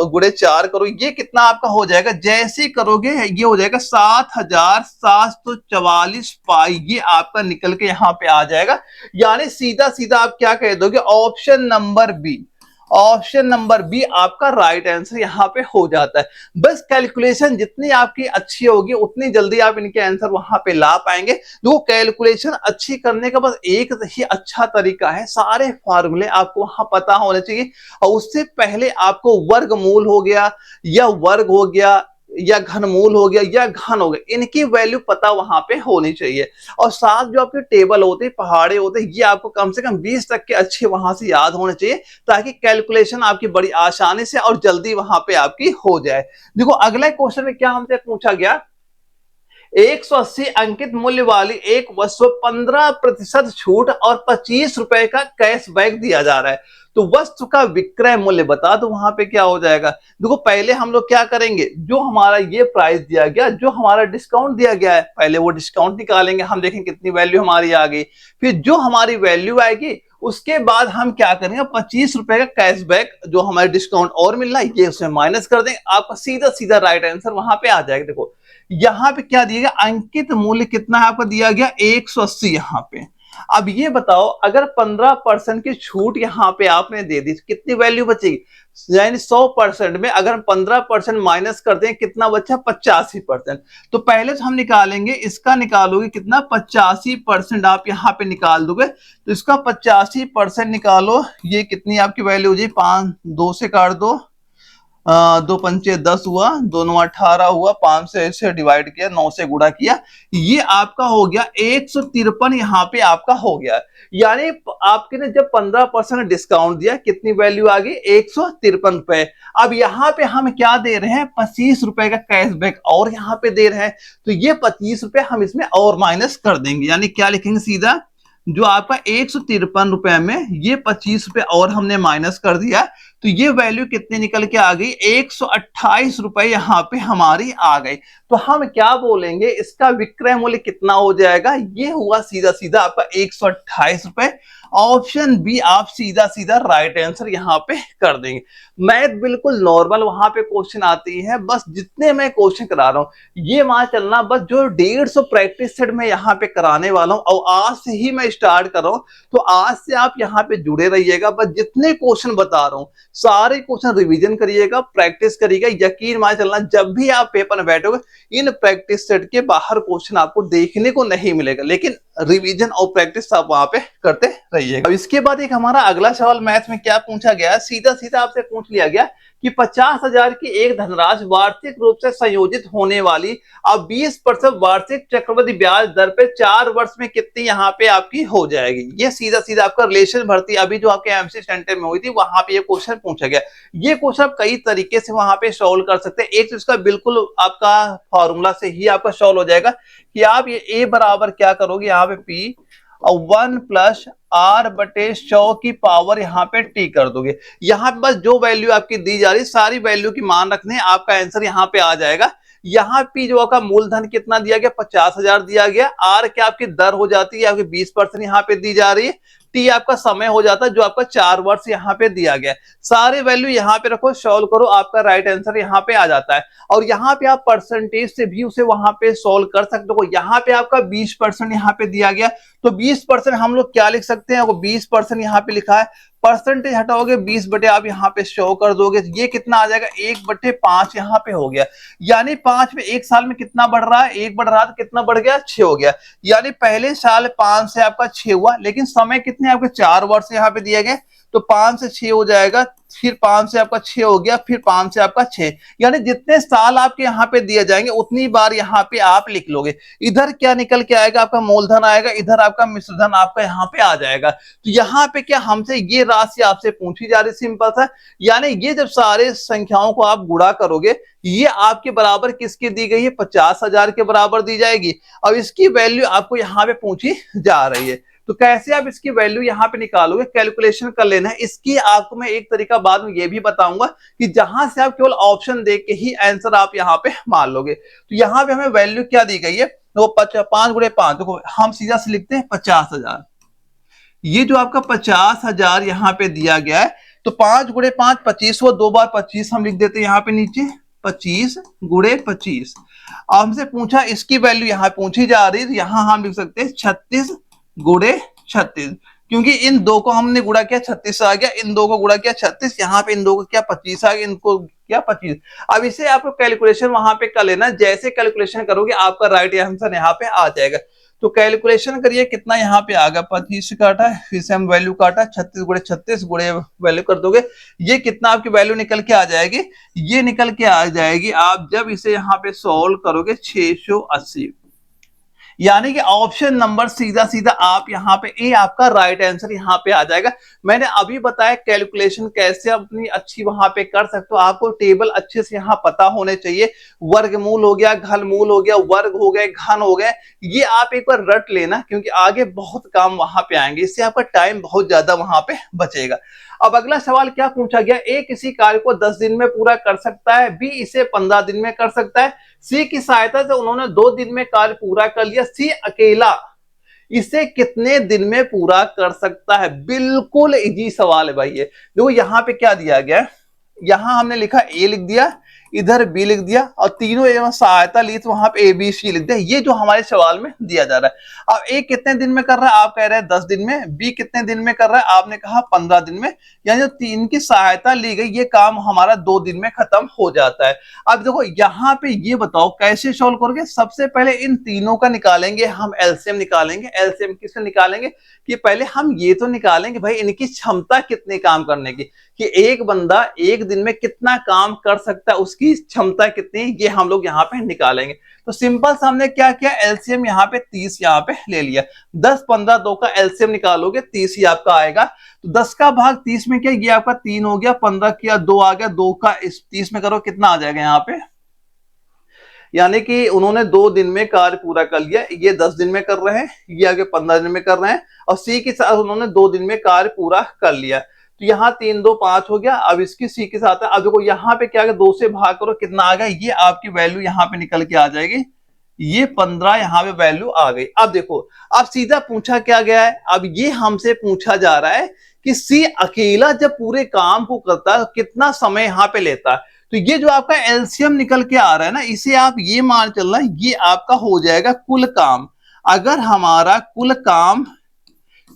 गुणे 4 करो, ये कितना आपका हो जाएगा, जैसे करोगे ये हो जाएगा 7744 पाई, ये आपका निकल के यहाँ पे आ जाएगा। यानी सीधा सीधा आप क्या कह दोगे, option number B, option number B आपका राइट आंसर यहाँ पे हो जाता है। बस कैलकुलेशन जितनी आपकी अच्छी होगी, उतनी जल्दी आप इनके आंसर वहां पे ला पाएंगे। जो कैलकुलेशन अच्छी करने का बस एक ही अच्छा तरीका है, सारे फार्मूले आपको वहां पता होने चाहिए, और उससे पहले आपको वर्गमूल हो गया या वर्ग हो गया या घनमूल हो गया या घन हो गया, इनकी वैल्यू पता वहां पे होनी चाहिए। और साथ जो आपके टेबल होते हैं, पहाड़े होते हैं, ये आपको कम से कम 20 तक के अच्छे वहां से याद होने चाहिए, ताकि कैलकुलेशन आपकी बड़ी आसानी से और जल्दी वहां पे आपकी हो जाए। देखो अगला क्वेश्चन में क्या हमसे पूछा गया, 180 अंकित मूल्य वाली एक वस्तु 15% छूट और 25 रुपए का कैशबैक दिया जा रहा है, तो वस्तु का विक्रय मूल्य बता दो। वहां पे क्या हो जाएगा, देखो पहले हम लोग क्या करेंगे, जो हमारा ये प्राइस दिया गया, जो हमारा डिस्काउंट दिया गया है, पहले वो डिस्काउंट निकालेंगे, हम देखेंगे कितनी वैल्यू हमारी आ गई, फिर जो हमारी वैल्यू आएगी उसके बाद हम क्या करेंगे, 25 रुपए का कैशबैक जो हमारे डिस्काउंट और मिल रहा है, ये उसमें माइनस कर देंगे, आपका सीधा सीधा राइट आंसर वहां पे आ जाएगा। देखो यहाँ पे क्या दिया गया, अंकित मूल्य कितना है आपका दिया गया 180 यहाँ पे। अब ये बताओ अगर 15% की छूट यहाँ पे आपने दे दी, कितनी वैल्यू बचेगी, यानी 100% में अगर हम 15% माइनस कर दें, कितना बचा 85%। तो पहले तो हम निकालेंगे, इसका निकालोगे कितना 85% आप यहाँ पे निकाल दोगे, तो इसका 85% निकालो, ये कितनी आपकी वैल्यू हो जाए, 5 2 से काट दो, 2 पंचे 10 हुआ, दोनों 18 हुआ, 5 से ऐसे डिवाइड किया, 9 से गुणा किया, ये आपका हो गया 153 यहाँ पे आपका हो गया। यानी आपके ने जब 15% डिस्काउंट दिया, कितनी वैल्यू आ गई 153 रुपए। अब यहाँ पे हम क्या दे रहे हैं, 25 रुपए का कैशबैक और यहाँ पे दे रहे हैं, तो ये 25 रुपए हम इसमें और माइनस कर देंगे, यानी क्या लिखेंगे सीधा, जो आपका 153 रुपए में ये 25 रुपए और हमने माइनस कर दिया, तो ये वैल्यू कितनी निकल के आ गई, 128 रुपए यहाँ पे हमारी आ गई। तो हम क्या बोलेंगे, इसका विक्रय मूल्य कितना हो जाएगा, ये हुआ सीधा सीधा आपका 128 रुपए। ऑप्शन बी आप सीधा सीधा राइट आंसर यहाँ पे कर देंगे। मैथ बिल्कुल नॉर्मल वहां पे क्वेश्चन आती है, बस जितने मैं क्वेश्चन करा रहा हूँ ये मान चलना, बस जो 150 प्रैक्टिस सेट में यहाँ पे कराने वाला हूँ, और आज से ही मैं स्टार्ट कर रहा हूँ, तो आज से आप यहाँ पे जुड़े रहिएगा। बस जितने क्वेश्चन बता रहा हूँ सारे क्वेश्चन रिवीजन करिएगा, प्रैक्टिस करिएगा, यकीन मान चलना जब भी आप पेपर में बैठोगे इन प्रैक्टिस सेट के बाहर क्वेश्चन आपको देखने को नहीं मिलेगा, लेकिन रिवीजन और प्रैक्टिस आप वहां पे करते रहिएगा। अब इसके बाद एक हमारा अगला सवाल मैथ में क्या पूछा गया, सीधा सीधा आपसे पूछ लिया गया कि 50,000 की एक धनराशि वार्षिक रूप से संयोजित होने वाली अब 20% वार्षिक चक्रवृद्धि ब्याज दर पे 4 वर्ष में कितनी यहाँ पे आपकी हो जाएगी। ये सीधा सीधा आपका रिलेशन भर्ती अभी जो आपके एमसी सेंटर में हुई थी वहां पे ये क्वेश्चन पूछा गया। ये क्वेश्चन आप कई तरीके से वहां पे सॉल्व कर सकते हैं। एक तो इसका बिल्कुल आपका फॉर्मूला से ही आपका सॉल्व हो जाएगा कि आप ये ए बराबर क्या करोगे, यहाँ पे पी और 1 प्लस आर बटे 100 की पावर यहाँ पे टी कर दोगे। यहाँ पे बस जो वैल्यू आपकी दी जा रही है सारी वैल्यू की मान रखने, आपका आंसर यहाँ पे आ जाएगा। यहाँ पी जो आपका मूलधन कितना दिया गया, 50,000 दिया गया। आर क्या आपकी दर हो जाती है, आपकी 20% यहाँ पे दी जा रही है। टी आपका समय हो जाता है जो आपका 4 वर्ष यहाँ पे दिया गया। सारे वैल्यू यहाँ पे रखो, सॉल्व करो, आपका राइट आंसर यहाँ पे आ जाता है। और यहाँ पे आप परसेंटेज से भी उसे वहां पे सॉल्व कर सकते हो। यहाँ पे आपका 20% यहाँ पे दिया गया, तो 20% हम लोग क्या लिख सकते हैं, 20% यहाँ पे लिखा है, परसेंटेज हटाओगे 20 बटे आप यहाँ पे शो कर दोगे, ये कितना आ जाएगा 1/5 यहाँ पे हो गया। यानी 5 में एक साल में कितना बढ़ रहा है, 1 बढ़ रहा था, कितना बढ़ गया 6 हो गया। यानी पहले साल 5 से आपका 6 हुआ, लेकिन समय कितने आपके 4 वर्ष यहाँ पे दिए गए, तो 5 से 6 हो जाएगा, फिर 5 से आपका 6 हो गया, फिर 5 से आपका 6। यानी जितने साल आपके यहाँ पे दिए जाएंगे उतनी बार यहाँ पे आप लिख लोगे। इधर क्या निकल के आएगा, आपका मूलधन आएगा, इधर आपका मिश्रधन आपका यहाँ पे आ जाएगा। तो यहाँ पे क्या हमसे ये राशि आपसे पूछी जा रही, सिंपल सा। यानी ये जब सारे संख्याओं को आप गुणा करोगे, ये आपके बराबर किसकी दी गई है, 50,000 के बराबर दी जाएगी। अब इसकी वैल्यू आपको यहाँ पे पूछी जा रही है, तो कैसे आप इसकी वैल्यू यहाँ पे निकालोगे, कैलकुलेशन कर लेना है। इसकी आपको मैं एक तरीका बाद में ये भी बताऊंगा कि जहां से आप केवल ऑप्शन देख के ही आंसर आप यहाँ पे मान लोगे। तो यहाँ पे हमें वैल्यू क्या दी गई है, तो 5 गुणे 5, देखो हम सीधा से लिखते हैं 50,000। ये जो आपका 50,000 यहाँ पे दिया गया है, तो 5 गुणे 5 25, वो 2 बार 25 हम लिख देते हैं यहाँ पे नीचे, 25 गुणे 25। हमसे पूछा इसकी वैल्यू यहाँ पूछी जा रही है, तो यहाँ हम लिख सकते हैं 36 गुणे 36, क्योंकि इन दो को हमने गुणा किया 36 आ गया, इन दो को गुणा किया 36, यहाँ पे इन दो को क्या 25 आ गया, इनको क्या 25। अब इसे आपको कैलकुलेशन वहां पे कर लेना, जैसे कैलकुलेशन करोगे आपका राइट आंसर यहाँ पे आ जाएगा। तो कैलकुलेशन करिए, कितना यहाँ पे आ गया, 25 काटा, फिर से हम वैल्यू काटा, 36 गुणे 36 गुणे वैल्यू कर दोगे, ये कितना आपकी वैल्यू निकल के आ जाएगी, ये निकल के आ जाएगी आप जब इसे यहाँ पे सोल्व करोगे 680। यानी कि ऑप्शन नंबर सीधा सीधा आप यहाँ पे ए आपका राइट आंसर यहाँ पे आ जाएगा। मैंने अभी बताया कैलकुलेशन कैसे अपनी अच्छी वहां पे कर सकते हो, आपको टेबल अच्छे से यहाँ पता होने चाहिए। वर्गमूल हो गया, घनमूल हो गया, वर्ग हो गए, घन हो गए, ये आप एक बार रट लेना, क्योंकि आगे बहुत काम वहां पे आएंगे, इससे आपका टाइम बहुत ज्यादा वहां पे बचेगा। अब अगला सवाल क्या पूछा गया, ए किसी कार्य को 10 दिन में पूरा कर सकता है, बी इसे 15 दिन में कर सकता है, सी की सहायता से उन्होंने 2 दिन में कार्य पूरा कर लिया, सी अकेला इसे कितने दिन में पूरा कर सकता है। बिल्कुल इजी सवाल है भाई ये। देखो यहाँ पे क्या दिया गया है, यहां हमने लिखा ए लिख दिया, इधर बी लिख दिया, और तीनों एवं सहायता ली तो वहां पे ए बी सी लिख दिया। ये जो हमारे सवाल में दिया जा रहा है। अब ए कितने दिन में कर रहा है, आप कह रहे हैं 10 दिन में, बी कितने दिन में कर रहा है, आपने कहा 15 दिन में। यानी जो 3 की सहायता ली गई, ये काम हमारा 2 दिन में खत्म हो जाता है। अब देखो यहाँ पे ये बताओ कैसे सॉल्व करोगे। सबसे पहले इन तीनों का निकालेंगे हम, एलसीएम निकालेंगे। एलसीएम किससे निकालेंगे कि पहले हम ये तो निकालेंगे भाई इनकी क्षमता कितने काम करने की, कि एक बंदा एक दिन में कितना काम कर सकता है, उसकी क्षमता कितनी, ये हम लोग यहाँ पे निकालेंगे। तो सिंपल सा हमने क्या किया, एलसीएम यहाँ पे 30 यहाँ पे ले लिया। 10 15 2 का एलसीएम निकालोगे 30 ही आपका आएगा। तो 10 का भाग 30 में क्या, ये आपका 3 हो गया, 15 किया 2 आ गया, 2 का इस 30 में करो कितना आ जाएगा यहाँ पे। यानी कि उन्होंने 2 दिन में कार्य पूरा कर लिया, ये 10 दिन में कर रहे हैं, ये आगे 15 दिन में कर रहे हैं, और सी के साथ उन्होंने 2 दिन में कार्य पूरा कर लिया। तो यहाँ 3 2 5 हो गया। अब इसकी सी के साथ है, अब देखो यहाँ पे क्या, 2 से भाग करो कितना आ गया, ये आपकी वैल्यू यहाँ पे निकल के आ जाएगी, ये 15 यहाँ पे वैल्यू आ गई। अब देखो अब सीधा पूछा क्या गया है, अब ये हमसे पूछा जा रहा है कि सी अकेला जब पूरे काम को करता है कितना समय यहाँ पे लेता है। तो ये जो आपका एलसीएम निकल के आ रहा है ना, इसे आप ये मान चलना, ये आपका हो जाएगा कुल काम। अगर हमारा कुल काम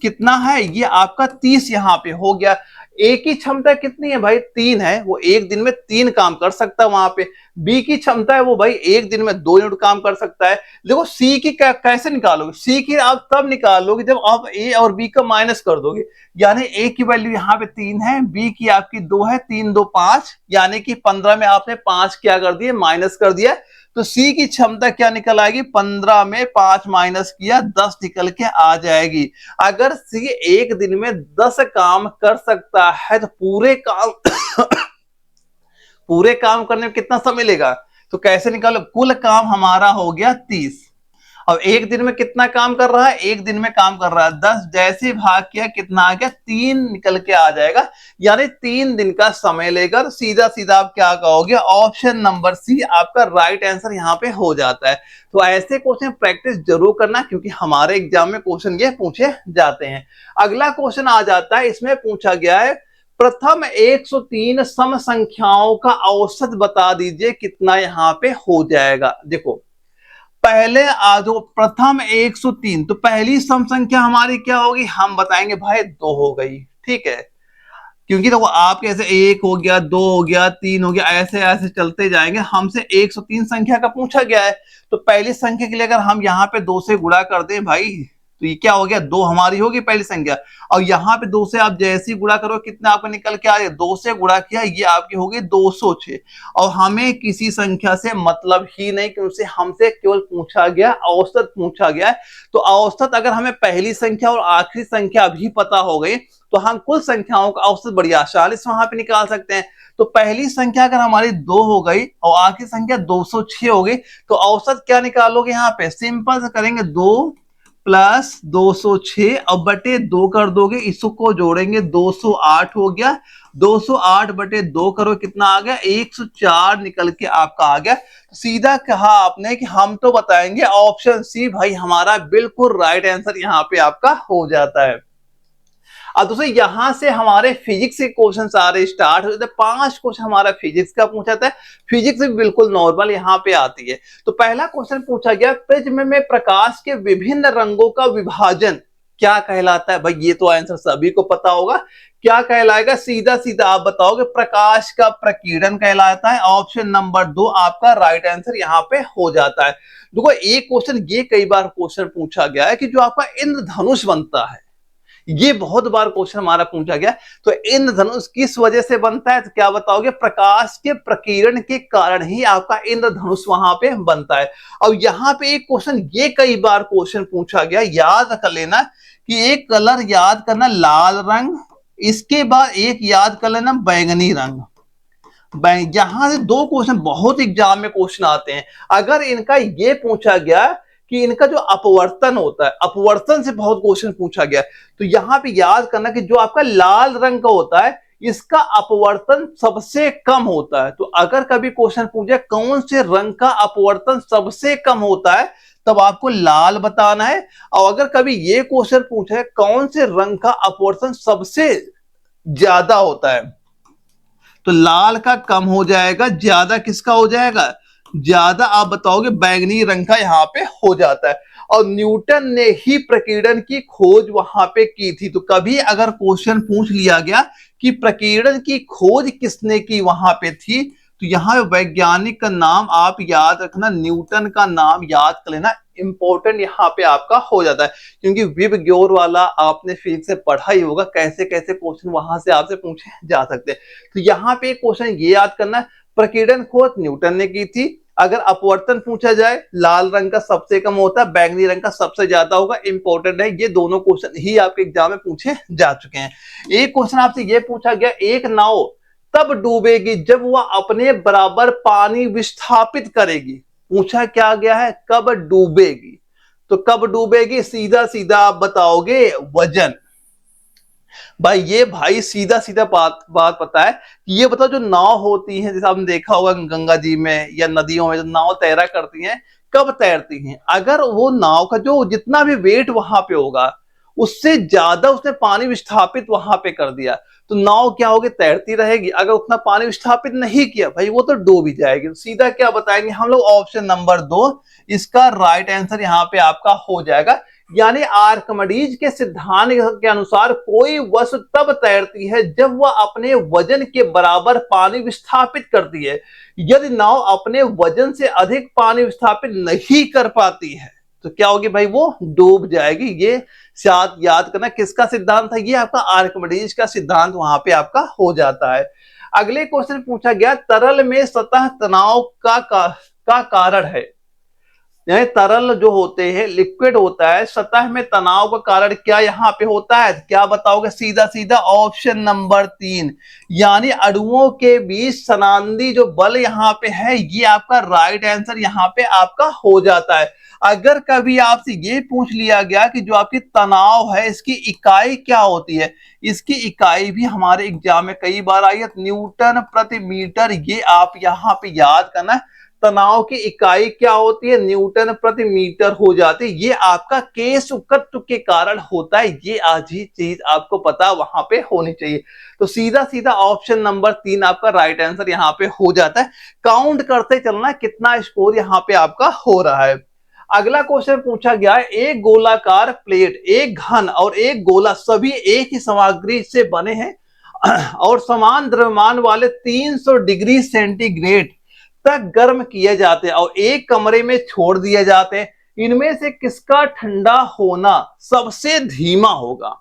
कितना है, ये आपका 30 यहाँ पे हो गया। ए की क्षमता कितनी है भाई, 3 है, वो एक दिन में 3 काम कर सकता है वहां पे। बी की क्षमता है वो भाई एक दिन में 2 यूनिट काम कर सकता है। देखो सी की कैसे निकालोगे, सी की आप तब निकालोगे जब आप ए और बी का माइनस कर दोगे। यानी ए की वैल्यू यहाँ पे 3 है, बी की आपकी 2 है, 3 2 5, यानी कि 15 में आपने 5 क्या कर दिए, माइनस कर दिया। तो सी की क्षमता क्या निकल आएगी, 15 में 5 माइनस किया 10 निकल के आ जाएगी। अगर सी एक दिन में 10 काम कर सकता है तो पूरे काम करने में कितना समय लेगा, तो कैसे निकालो, कुल काम हमारा हो गया 30। अब एक दिन में कितना काम कर रहा है, एक दिन में काम कर रहा है 10, जैसे भाग किया कितना आ गया, 3 निकल के आ जाएगा, यानी 3 दिन का समय लेगा। तो सीधा सीधा आप क्या कहोगे, ऑप्शन नंबर सी आपका राइट आंसर यहाँ पे हो जाता है। तो ऐसे क्वेश्चन प्रैक्टिस जरूर करना, क्योंकि हमारे एग्जाम में क्वेश्चन ये पूछे जाते हैं। अगला क्वेश्चन आ जाता है, इसमें पूछा गया है प्रथम 103 सम संख्याओं का औसत बता दीजिए, कितना यहाँ पे हो जाएगा। देखो पहले जो प्रथम 103, तो पहली सम संख्या हमारी क्या होगी, हम बताएंगे भाई 2 हो गई, ठीक है, क्योंकि देखो आपके ऐसे 1 हो गया, 2 हो गया, 3 हो गया, ऐसे ऐसे चलते जाएंगे। हमसे 103 संख्या का पूछा गया है, तो पहली संख्या के लिए अगर हम यहाँ पे 2 से गुणा कर दें भाई, तो ये क्या हो गया, 2 हमारी होगी पहली संख्या। और यहाँ पे 2 से आप जैसे ही गुणा करो कितना आपको निकल के आ जाए, 2 से गुणा किया, ये आपकी होगी 206। और हमें किसी संख्या से मतलब ही नहीं, क्योंकि हमसे केवल पूछा गया औसत पूछा गया है। तो औसत अगर हमें पहली संख्या और आखिरी संख्या भी पता हो गई, तो हम कुल संख्याओं का औसत बड़ी आसानी से वहां पे निकाल सकते हैं। तो पहली संख्या अगर हमारी 2 हो गई और आखिरी संख्या 206 हो गई, तो औसत क्या निकालोगे, यहाँ पे सिंपल से करेंगे 2 प्लस 206 अब बटे 2 कर दोगे, इसको जोड़ेंगे 208 हो गया, 208 बटे 2 करो कितना आ गया, 104 निकल के आपका आ गया। सीधा कहा आपने कि हम तो बताएंगे ऑप्शन सी भाई हमारा बिल्कुल राइट आंसर यहाँ पे आपका हो जाता है। अब दोस्तों यहां से हमारे फिजिक्स के क्वेश्चन सारे स्टार्ट हो जाते हैं। 5 क्वेश्चन हमारा फिजिक्स का पूछा था, फिजिक्स भी बिल्कुल नॉर्मल यहाँ पे आती है। तो पहला क्वेश्चन पूछा गया, प्रिज्म में प्रकाश के विभिन्न रंगों का विभाजन क्या कहलाता है। भाई ये तो आंसर सभी को पता होगा, क्या कहलाएगा, सीधा सीधा आप बताओगे प्रकाश का प्रकीर्णन कहलाता है। ऑप्शन नंबर 2 आपका राइट आंसर यहाँ पे हो जाता है। देखो एक क्वेश्चन ये कई बार क्वेश्चन पूछा गया है कि जो आपका इंद्रधनुष बनता है, ये बहुत बार क्वेश्चन हमारा पूछा गया। तो इंद्रधनुष किस वजह से बनता है, तो क्या बताओगे, प्रकाश के प्रकीर्णन के कारण ही आपका इंद्रधनुष वहां पे बनता है। और यहाँ पे एक क्वेश्चन ये कई बार क्वेश्चन पूछा गया, याद कर लेना कि एक कलर याद करना लाल रंग, इसके बाद एक याद कर लेना बैंगनी रंग। यहां से 2 क्वेश्चन बहुत एग्जाम में क्वेश्चन आते हैं। अगर इनका ये पूछा गया कि इनका जो अपवर्तन होता है, अपवर्तन से बहुत क्वेश्चन पूछा गया, तो यहां पे याद करना कि जो आपका लाल रंग का होता है इसका अपवर्तन सबसे कम होता है। तो अगर कभी क्वेश्चन पूछे कौन से रंग का अपवर्तन सबसे कम होता है, तब आपको लाल बताना है। और अगर कभी ये क्वेश्चन पूछे कौन से रंग का अपवर्तन सबसे ज्यादा होता है, तो लाल का कम हो जाएगा, ज्यादा किसका हो जाएगा, ज्यादा आप बताओगे बैंगनी रंग का यहाँ पे हो जाता है। और न्यूटन ने ही प्रकीर्णन की खोज वहां पे की थी। तो कभी अगर क्वेश्चन पूछ लिया गया कि प्रकीर्णन की खोज किसने की वहां पे थी, तो यहाँ वैज्ञानिक का नाम आप याद रखना, न्यूटन का नाम याद कर लेना, इंपॉर्टेंट यहाँ पे आपका हो जाता है। क्योंकि विब ग्योर वाला आपने फिजिक्स से पढ़ा ही होगा, कैसे कैसे क्वेश्चन वहां से आपसे पूछे जा सकते हैं। तो यहाँ पे क्वेश्चन ये याद करना, प्रकीर्णन खोज न्यूटन ने की थी। अगर अपवर्तन पूछा जाए, लाल रंग का सबसे कम होता है, बैंगनी रंग का सबसे ज्यादा होगा। इंपॉर्टेंट है, ये दोनों क्वेश्चन ही आपके एग्जाम में पूछे जा चुके हैं। एक क्वेश्चन आपसे ये पूछा गया, एक नाव तब डूबेगी जब वह अपने बराबर पानी विस्थापित करेगी। पूछा क्या गया है, कब डूबेगी। तो कब डूबेगी, सीधा सीधा आप बताओगे वजन। भाई ये भाई सीधा सीधा बात पता है कि ये बताओ जो नाव होती है, जैसे आपने देखा होगा गंगा जी में या नदियों में जो नाव तैरा करती हैं, कब तैरती हैं, अगर वो नाव का जो जितना भी वेट वहां पे होगा उससे ज्यादा उसने पानी विस्थापित वहां पे कर दिया, तो नाव क्या होगी, तैरती रहेगी। अगर उतना पानी विस्थापित नहीं किया भाई, वो तो डूब ही जाएगी। तो सीधा क्या बताएंगे हम लोग, ऑप्शन नंबर 2 इसका राइट आंसर यहाँ पे आपका हो जाएगा। यानी आर्किमिडीज के सिद्धांत के अनुसार कोई वस्तु तब तैरती है जब वह अपने वजन के बराबर पानी विस्थापित करती है। यदि नाव अपने वजन से अधिक पानी विस्थापित नहीं कर पाती है तो क्या होगी भाई, वो डूब जाएगी। ये शायद याद करना किसका सिद्धांत था, ये आपका आर्किमिडीज का सिद्धांत वहां पे आपका हो जाता है। अगले क्वेश्चन पूछा गया तरल में सतह तनाव का कारण है। यानी तरल जो होते हैं, लिक्विड होता है, सतह में तनाव का कारण क्या यहाँ पे होता है, क्या बताओगे, सीधा सीधा ऑप्शन नंबर 3, यानी अणुओं के बीच सनांदी जो बल यहाँ पे है, ये आपका राइट आंसर यहाँ पे आपका हो जाता है। अगर कभी आपसे ये पूछ लिया गया कि जो आपकी तनाव है इसकी इकाई क्या होती है, इसकी इकाई भी हमारे एग्जाम में कई बार आई है, न्यूटन प्रति मीटर, ये आप यहाँ पे याद करना है। तनाव की इकाई क्या होती है, न्यूटन प्रति मीटर हो जाती है। ये आपका केशकत्व के कारण होता है, ये आज ही चीज आपको पता वहां पे होनी चाहिए। तो सीधा सीधा ऑप्शन नंबर 3 आपका राइट आंसर यहाँ पे हो जाता है। काउंट करते चलना कितना स्कोर यहाँ पे आपका हो रहा है। अगला क्वेश्चन पूछा गया है, एक गोलाकार प्लेट, एक घन और एक गोला सभी एक ही सामग्री से बने हैं और समान द्रव्यमान वाले 300 डिग्री सेंटीग्रेड तक गर्म किए जाते हैं और एक कमरे में छोड़ दिए जाते हैं। इनमें से किसका ठंडा होना सबसे धीमा होगा,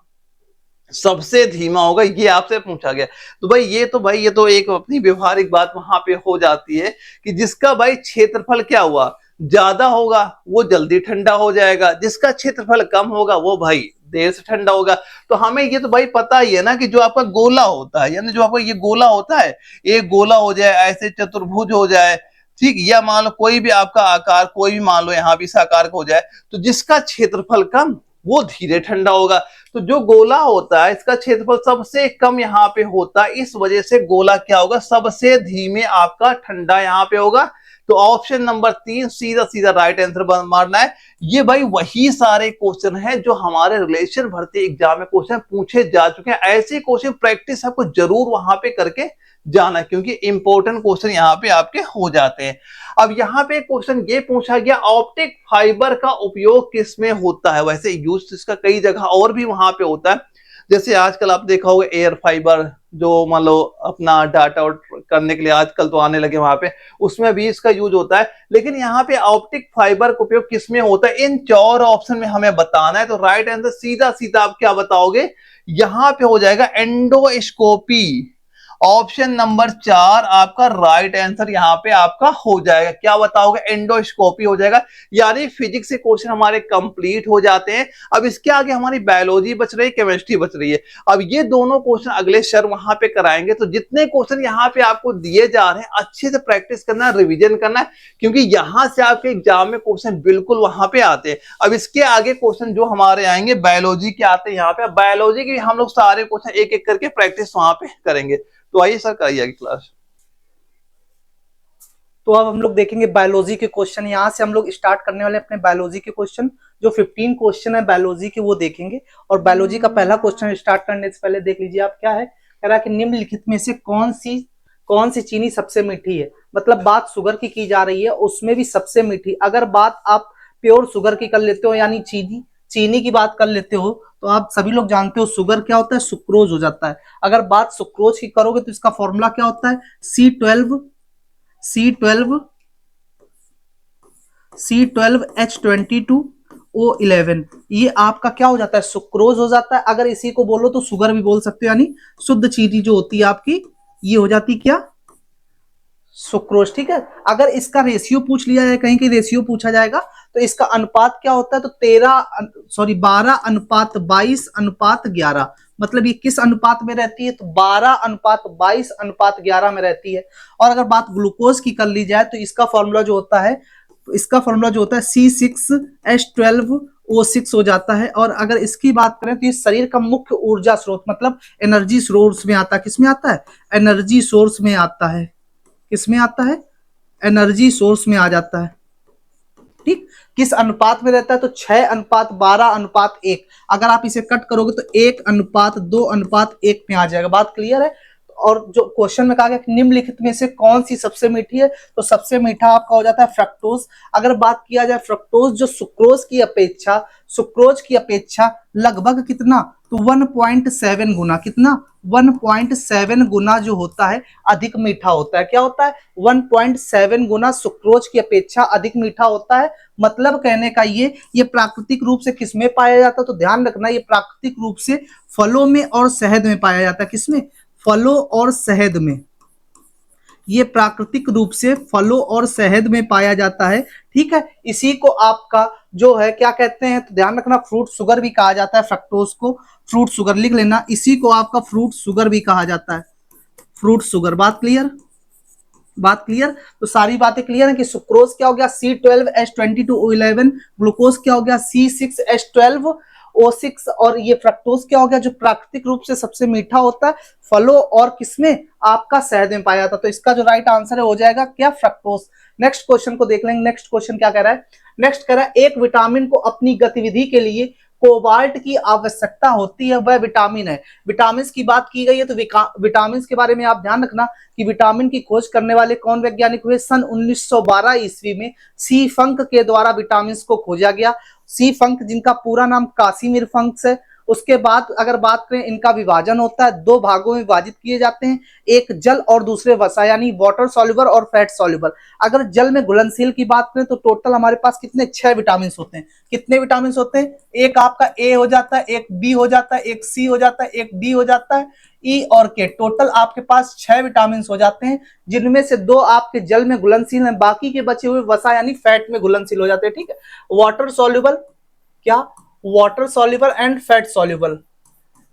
सबसे धीमा होगा, ये आपसे पूछा गया। तो भाई ये तो एक अपनी व्यवहारिक बात वहां पे हो जाती है कि जिसका भाई क्षेत्रफल क्या हुआ ज्यादा होगा वो जल्दी ठंडा हो जाएगा, जिसका क्षेत्रफल कम होगा वो भाई देर से ठंडा होगा। तो हमें ये तो भाई पता ही है ना कि जो आपका गोला होता है, यानी जो आपका ये गोला होता है, एक गोला हो जाए, ऐसे चतुर्भुज हो जाए, ठीक, या मान लो कोई भी आपका आकार, कोई भी मान लो यहाँ भी इस आकार का हो जाए, तो जिसका क्षेत्रफल कम वो धीरे ठंडा होगा। तो जो गोला होता है इसका क्षेत्रफल सबसे कम यहाँ पे होता है, इस वजह से गोला क्या होगा, सबसे धीमे आपका ठंडा यहाँ पे होगा। तो ऑप्शन नंबर 3 सीधा सीधा राइट आंसर मारना है। ये भाई वही सारे क्वेश्चन हैं जो हमारे रिलेशन भर्ती एग्जाम में क्वेश्चन पूछे जा चुके हैं। ऐसे क्वेश्चन प्रैक्टिस आपको जरूर वहां पे करके जाना, क्योंकि इंपॉर्टेंट क्वेश्चन यहाँ पे आपके हो जाते हैं। अब यहाँ पे क्वेश्चन ये पूछा गया, ऑप्टिक फाइबर का उपयोग किस में होता है। वैसे यूज इसका कई जगह और भी वहां पे होता है, जैसे आजकल आप देखा होगा एयर फाइबर, जो मान लो अपना डाटा आउट करने के लिए आजकल तो आने लगे वहां पे, उसमें भी इसका यूज होता है। लेकिन यहाँ पे ऑप्टिक फाइबर का उपयोग किसमें होता है, इन 4 ऑप्शन में हमें बताना है। तो राइट आंसर सीधा सीधा आप क्या बताओगे, यहाँ पे हो जाएगा एंडोस्कोपी। ऑप्शन नंबर 4 आपका राइट आंसर यहाँ पे आपका हो जाएगा। क्या बताओगे, एंडोस्कोपी हो जाएगा। यानी फिजिक्स के क्वेश्चन हमारे कंप्लीट हो जाते हैं। अब इसके आगे हमारी बायोलॉजी बच रही है, केमिस्ट्री बच रही है। अब ये दोनों क्वेश्चन अगले सर वहां पे कराएंगे। तो जितने क्वेश्चन यहाँ पे आपको दिए जा रहे हैं अच्छे से प्रैक्टिस करना, रिविजन करना है, क्योंकि यहाँ से आपके एग्जाम में क्वेश्चन बिल्कुल वहां पे आते हैं। अब इसके आगे क्वेश्चन जो हमारे आएंगे बायोलॉजी के आते हैं यहाँ पे, बायोलॉजी के हम लोग सारे क्वेश्चन एक एक करके प्रैक्टिस वहां पे करेंगे। तो आइए सर कराइए आगे क्लास। तो अब हम लोग देखेंगे बायोलॉजी के क्वेश्चन। यहाँ से हम लोग स्टार्ट करने वाले अपने बायोलॉजी के क्वेश्चन। जो 15 क्वेश्चन है बायोलॉजी के वो देखेंगे। और बायोलॉजी का पहला क्वेश्चन स्टार्ट करने से पहले देख लीजिए आप, क्या है, कह रहा है कि निम्नलिखित में से कौन सी चीनी सबसे मीठी है। मतलब बात शुगर की जा रही है, उसमें भी सबसे मीठी। अगर बात आप प्योर शुगर की कर लेते हो, यानी चीनी की बात कर लेते हो, तो आप सभी लोग जानते हो शुगर क्या होता है, सुक्रोज हो जाता है। अगर बात सुक्रोज की करोगे तो इसका फॉर्मूला क्या होता है, C12H22O11। ये आपका क्या हो जाता है, सुक्रोज हो जाता है। अगर इसी को बोलो तो शुगर भी बोल सकते हो, यानी शुद्ध चीनी जो होती है आपकी, ये हो जाती क्या, सुक्रोज। ठीक है। अगर इसका रेशियो पूछ लिया जाए, कहीं रेशियो पूछा जाएगा, तो इसका अनुपात क्या होता है, तो 12:22:11। मतलब ये किस अनुपात में रहती है, तो 12:22:11 में रहती है। और अगर बात ग्लूकोज की कर ली जाए तो इसका फॉर्मूला जो होता है C6H12O6 हो जाता है। और अगर इसकी बात करें तो ये शरीर का मुख्य ऊर्जा स्रोत, मतलब एनर्जी सोर्स में आता है। किसमें आता है, एनर्जी सोर्स में आता है। किसमें आता है, एनर्जी सोर्स में आ जाता है। ठीक, किस अनुपात में रहता है, तो 6:12:1। अगर आप इसे कट करोगे तो 1:2:1 में आ जाएगा। बात क्लियर है। तो और जो क्वेश्चन में कहा गया कि निम्नलिखित में से कौन सी सबसे मीठी है, तो सबसे मीठा आपका हो जाता है फ्रक्टोज। अगर बात किया जाए फ्रक्टोज जो सुक्रोज की अपेक्षा लगभग कितना, तो 1.7 गुना, कितना 1.7 गुना जो होता है अधिक मीठा होता है। क्या होता है, 1.7 गुना सुक्रोज की अपेक्षा अधिक मीठा होता है। मतलब कहने का ये प्राकृतिक रूप से किसमें पाया जाता है, तो ध्यान रखना ये प्राकृतिक रूप से फलों में और शहद में पाया जाता है। किसमें, फलों और शहद में, ये प्राकृतिक रूप से फलों और शहद में पाया जाता है। ठीक है, इसी को आपका जो है क्या कहते हैं, तो ध्यान रखना फ्रूट शुगर भी कहा जाता है। फ्रक्टोज को फ्रूट शुगर लिख लेना, इसी को आपका फ्रूट शुगर भी कहा जाता है, फ्रूट शुगर। बात क्लियर, बात क्लियर। तो सारी बातें क्लियर है कि सुक्रोज क्या हो गया C12H22O11, ग्लूकोज क्या हो गया C6H12O6, और ये फ्रक्टोज क्या हो गया जो प्राकृतिक रूप से सबसे मीठा होता है, फलों और किसमें, आपका शहद में पाया जाता है। तो इसका जो राइट आंसर है हो जाएगा क्या, फ्रक्टोज। नेक्स्ट क्वेश्चन को देख लेंगे। नेक्स्ट क्वेश्चन क्या कह रहा है, नेक्स्ट कह रहा है एक विटामिन को अपनी गतिविधि के लिए कोबाल्ट की आवश्यकता होती है, वह विटामिन है। विटामिन की बात की गई है, तो विटामिन के बारे में आप ध्यान रखना कि विटामिन की खोज करने वाले कौन वैज्ञानिक हुए, सन 1912 ईस्वी में सी फंक के द्वारा विटामिन को खोजा गया। सी फंक जिनका पूरा नाम कासिमिर फंक्स है। उसके बाद अगर बात करें, इनका विभाजन होता है, दो भागों में विभाजित किए जाते हैं, एक जल और दूसरे वसा, यानी वाटर सॉल्युबल और फैट सॉल्युबल। अगर जल में घुलनशील की बात करें तो टोटल हमारे पास कितने, 6 विटामिन होते हैं। कितने विटामिन होते हैं, एक आपका ए हो जाता है, एक बी हो जाता है, एक सी हो जाता है, एक डी हो जाता है, ई और के। टोटल आपके पास 6 विटामिन हो जाते हैं, जिनमें से 2 आपके जल में घुलनशील हैं, बाकी के बचे हुए वसा यानी फैट में घुलनशील हो जाते हैं। ठीक है, वाटर सॉल्युबल, क्या, water soluble and fat soluble,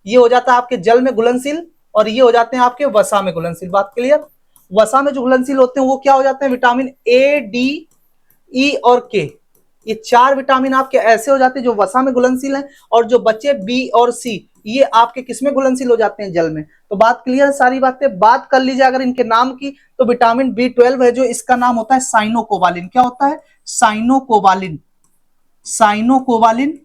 ये हो जाता है आपके जल में घुलनशील, और ये हो जाते हैं आपके वसा में घुलनशील। बात क्लियर। वसा में जो घुलनशील होते हैं वो क्या हो जाते हैं, विटामिन ए, डी, ई और के। ये 4 विटामिन आपके ऐसे हो जाते हैं जो वसा में घुलनशील हैं, और जो बचे बी और सी ये आपके किसमें घुलनशील हो जाते हैं, जल में। तो बात क्लियर, सारी बातें। बात कर लीजिए अगर इनके नाम की, तो विटामिन B12 है जो इसका नाम होता है साइनोकोबालिन। क्या होता है, साइनोकोबालिन, साइनोकोबालिन।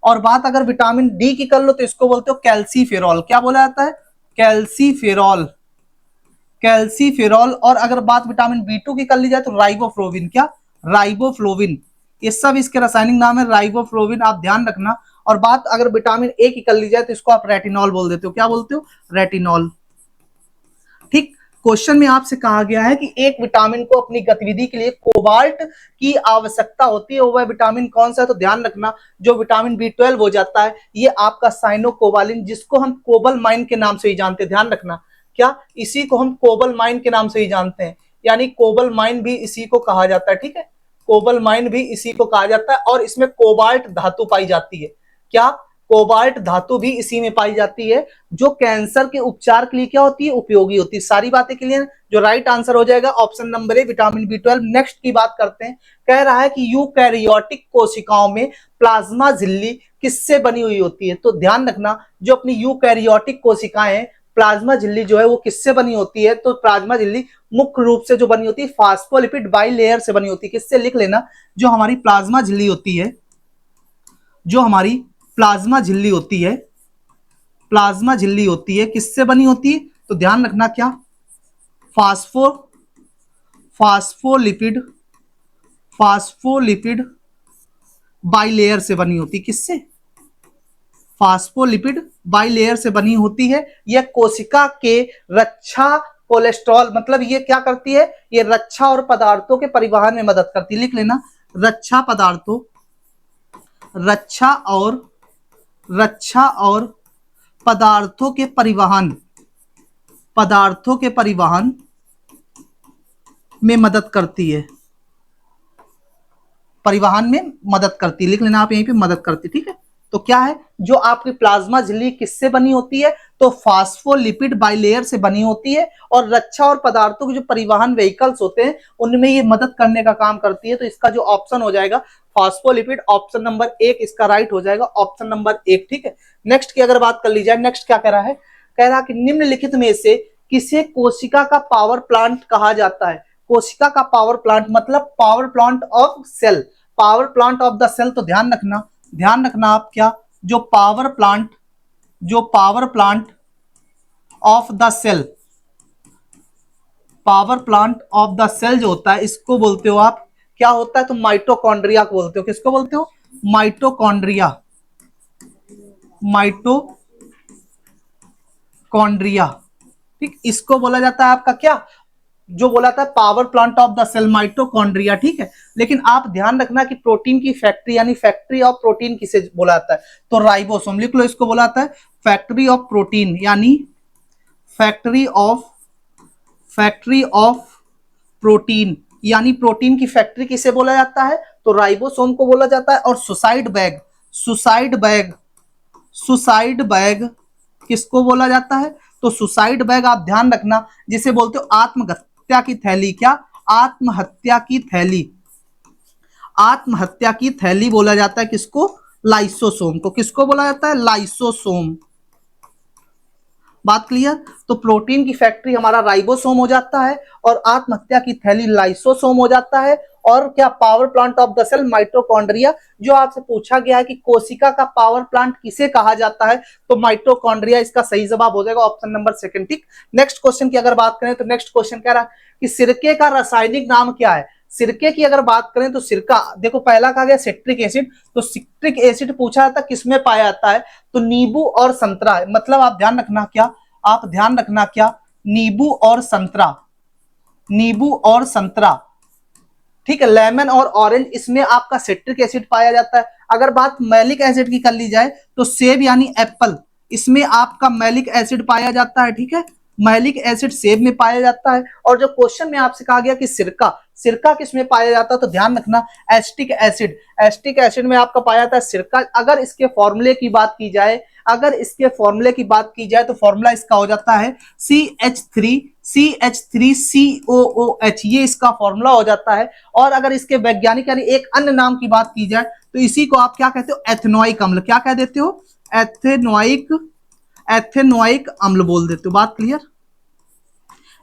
और बात अगर विटामिन डी की कर लो तो इसको बोलते हो कैल्सीफेरॉल। क्या बोला जाता है, कैल्सीफेरॉल, कैल्सीफेरॉल। और अगर बात विटामिन B2 की कर ली जाए तो राइबोफ्लोविन। क्या, राइबोफ्लोविन। ये सब इसके रासायनिक नाम है, राइबोफ्लोविन, आप ध्यान रखना। और बात अगर विटामिन ए की कर ली जाए तो इसको आप रेटिनॉल बोल देते हो। क्या बोलते हो, रेटिनॉल। ठीक, क्वेश्चन में आपसे कहा गया है कि एक विटामिन को अपनी गतिविधि के लिए कोबाल्ट की आवश्यकता होती है, वह विटामिन कौन सा है, तो ध्यान रखना जो विटामिन B12 हो जाता है ये आपका साइनोकोबालिन, जिसको हम कोबलमाइन के नाम से ही जानते हैं। ध्यान रखना, क्या, इसी को हम कोबलमाइन के नाम से ही जानते हैं, यानी कोबलमाइन भी इसी को कहा जाता है। ठीक है, कोबलमाइन भी इसी को कहा जाता है, और इसमें कोबाल्ट धातु पाई जाती है। क्या, कोबाल्ट धातु भी इसी में पाई जाती है, जो कैंसर के उपचार के लिए क्या होती है, उपयोगी होती है। सारी बातें क्लियर। जो राइट आंसर हो जाएगा option number A, vitamin B12। Next की बात करते हैं। कह रहा है कि यूकैरियोटिक कोशिकाओं में प्लाज्मा झिल्ली किससे बनी हुई होती है, तो ध्यान रखना जो अपनी यूकैरियोटिक कोशिकाएं हैं, प्लाज्मा झिल्ली जो है वो किससे बनी होती है, तो प्लाज्मा झिल्ली मुख्य रूप से जो बनी होती है फास्फोलिपिड बाइलेयर से बनी होती है। किससे, लिख लेना, जो हमारी प्लाज्मा झिल्ली होती है, जो हमारी प्लाज्मा झिल्ली होती है, प्लाज्मा झिल्ली होती है किससे बनी होती है, तो ध्यान रखना क्या, फास्फोलिपिड, फास्फोलिपिड बाइलेयर से बनी होती है। किससे, फास्फोलिपिड बाइलेयर से बनी होती है। यह कोशिका के रक्षा कोलेस्ट्रॉल, मतलब ये क्या करती है, ये रक्षा और पदार्थों के परिवहन में मदद करती है। लिख लेना, रक्षा पदार्थों, रक्षा और पदार्थों के परिवहन, पदार्थों के परिवहन में मदद करती है, परिवहन में मदद करती है। लिख लेना आप यहीं पे, मदद करती। ठीक है, तो क्या है, जो आपकी प्लाज्मा झिल्ली किससे बनी होती है, तो फास्फोलिपिड बाइलेयर से बनी होती है, और रक्षा और पदार्थों के जो परिवहन व्हीकल्स होते हैं उनमें ये मदद करने का काम करती है। तो इसका जो ऑप्शन हो जाएगा फास्फोलिपिड, ऑप्शन नंबर 1 इसका राइट हो जाएगा, ऑप्शन नंबर 1। ठीक है, नेक्स्ट की अगर बात कर ली जाए, नेक्स्ट क्या कह रहा है, कह रहा है कि निम्नलिखित में से किसे कोशिका का पावर प्लांट कहा जाता है। कोशिका का पावर प्लांट मतलब power plant of cell, power plant of the cell. तो ध्यान रखना आप क्या, जो power plant of the cell, power plant of the cell जो होता है इसको बोलते हो आप, क्या होता है, तो माइटोकॉन्ड्रिया को बोलते हो। किसको बोलते हो? माइटोकॉन्ड्रिया। माइटोकॉन्ड्रिया, ठीक, इसको बोला जाता है आपका क्या, जो बोला था power plant of the cell, mitochondria, ठीक है। लेकिन आप ध्यान रखना कि प्रोटीन की फैक्ट्री यानी फैक्ट्री ऑफ प्रोटीन किसे बोला जाता है, तो राइबोसोम, लिख लो, इसको बोला जाता है फैक्ट्री ऑफ प्रोटीन, यानी फैक्ट्री ऑफ प्रोटीन, यानी प्रोटीन की फैक्ट्री किसे बोला जाता है, तो राइबोसोम को बोला जाता है। और सुसाइड बैग किसको बोला जाता है, तो सुसाइड बैग आप ध्यान रखना जिसे बोलते हो आत्महत्या की थैली, क्या, आत्महत्या की थैली बोला जाता है किसको, लाइसोसोम को। किसको बोला जाता है? लाइसोसोम। बात क्लियर? तो प्रोटीन की फैक्ट्री हमारा राइबोसोम हो जाता है और आत्महत्या की थैली लाइसोसोम हो जाता है। और क्या, power plant of the cell mitochondria. जो आपसे पूछा गया है कि कोशिका का पावर प्लांट किसे कहा जाता है, तो माइटोकॉन्ड्रिया इसका सही जवाब हो जाएगा, ऑप्शन नंबर सेकंड, ठीक। नेक्स्ट क्वेश्चन की अगर बात करें तो नेक्स्ट क्वेश्चन कह रहा है कि सिरके का रासायनिक नाम क्या है। सिरके की अगर बात करें तो सिरका, देखो पहला कहा गया सिट्रिक एसिड, तो सिट्रिक एसिड पूछा जाता किसमें पाया जाता है, तो नींबू और संतरा, मतलब आप ध्यान रखना क्या, नींबू और संतरा, ठीक है, लेमन और ऑरेंज, इसमें आपका सिट्रिक एसिड पाया जाता है। अगर बात मैलिक एसिड की कर ली जाए तो सेब यानी एप्पल, इसमें आपका मैलिक एसिड पाया जाता है, ठीक है, मैलिक एसिड सेब में पाया जाता है। और जो क्वेश्चन में आपसे कहा गया कि सिरका किसमें पाया जाता है, तो ध्यान रखना एस्टिक एसिड में आपका पाया जाता है सिरका। अगर इसके फॉर्मूले की बात की जाए तो फॉर्मूला इसका हो जाता है CH3COOH, ये इसका फॉर्मूला हो जाता है। और अगर इसके वैज्ञानिक यानी एक अन्य नाम की बात की जाए तो इसी को आप क्या कहते हो, एथेनोइक अम्ल, क्या कह देते हो, एथेनोइक अम्ल बोल देते हो। बात क्लियर?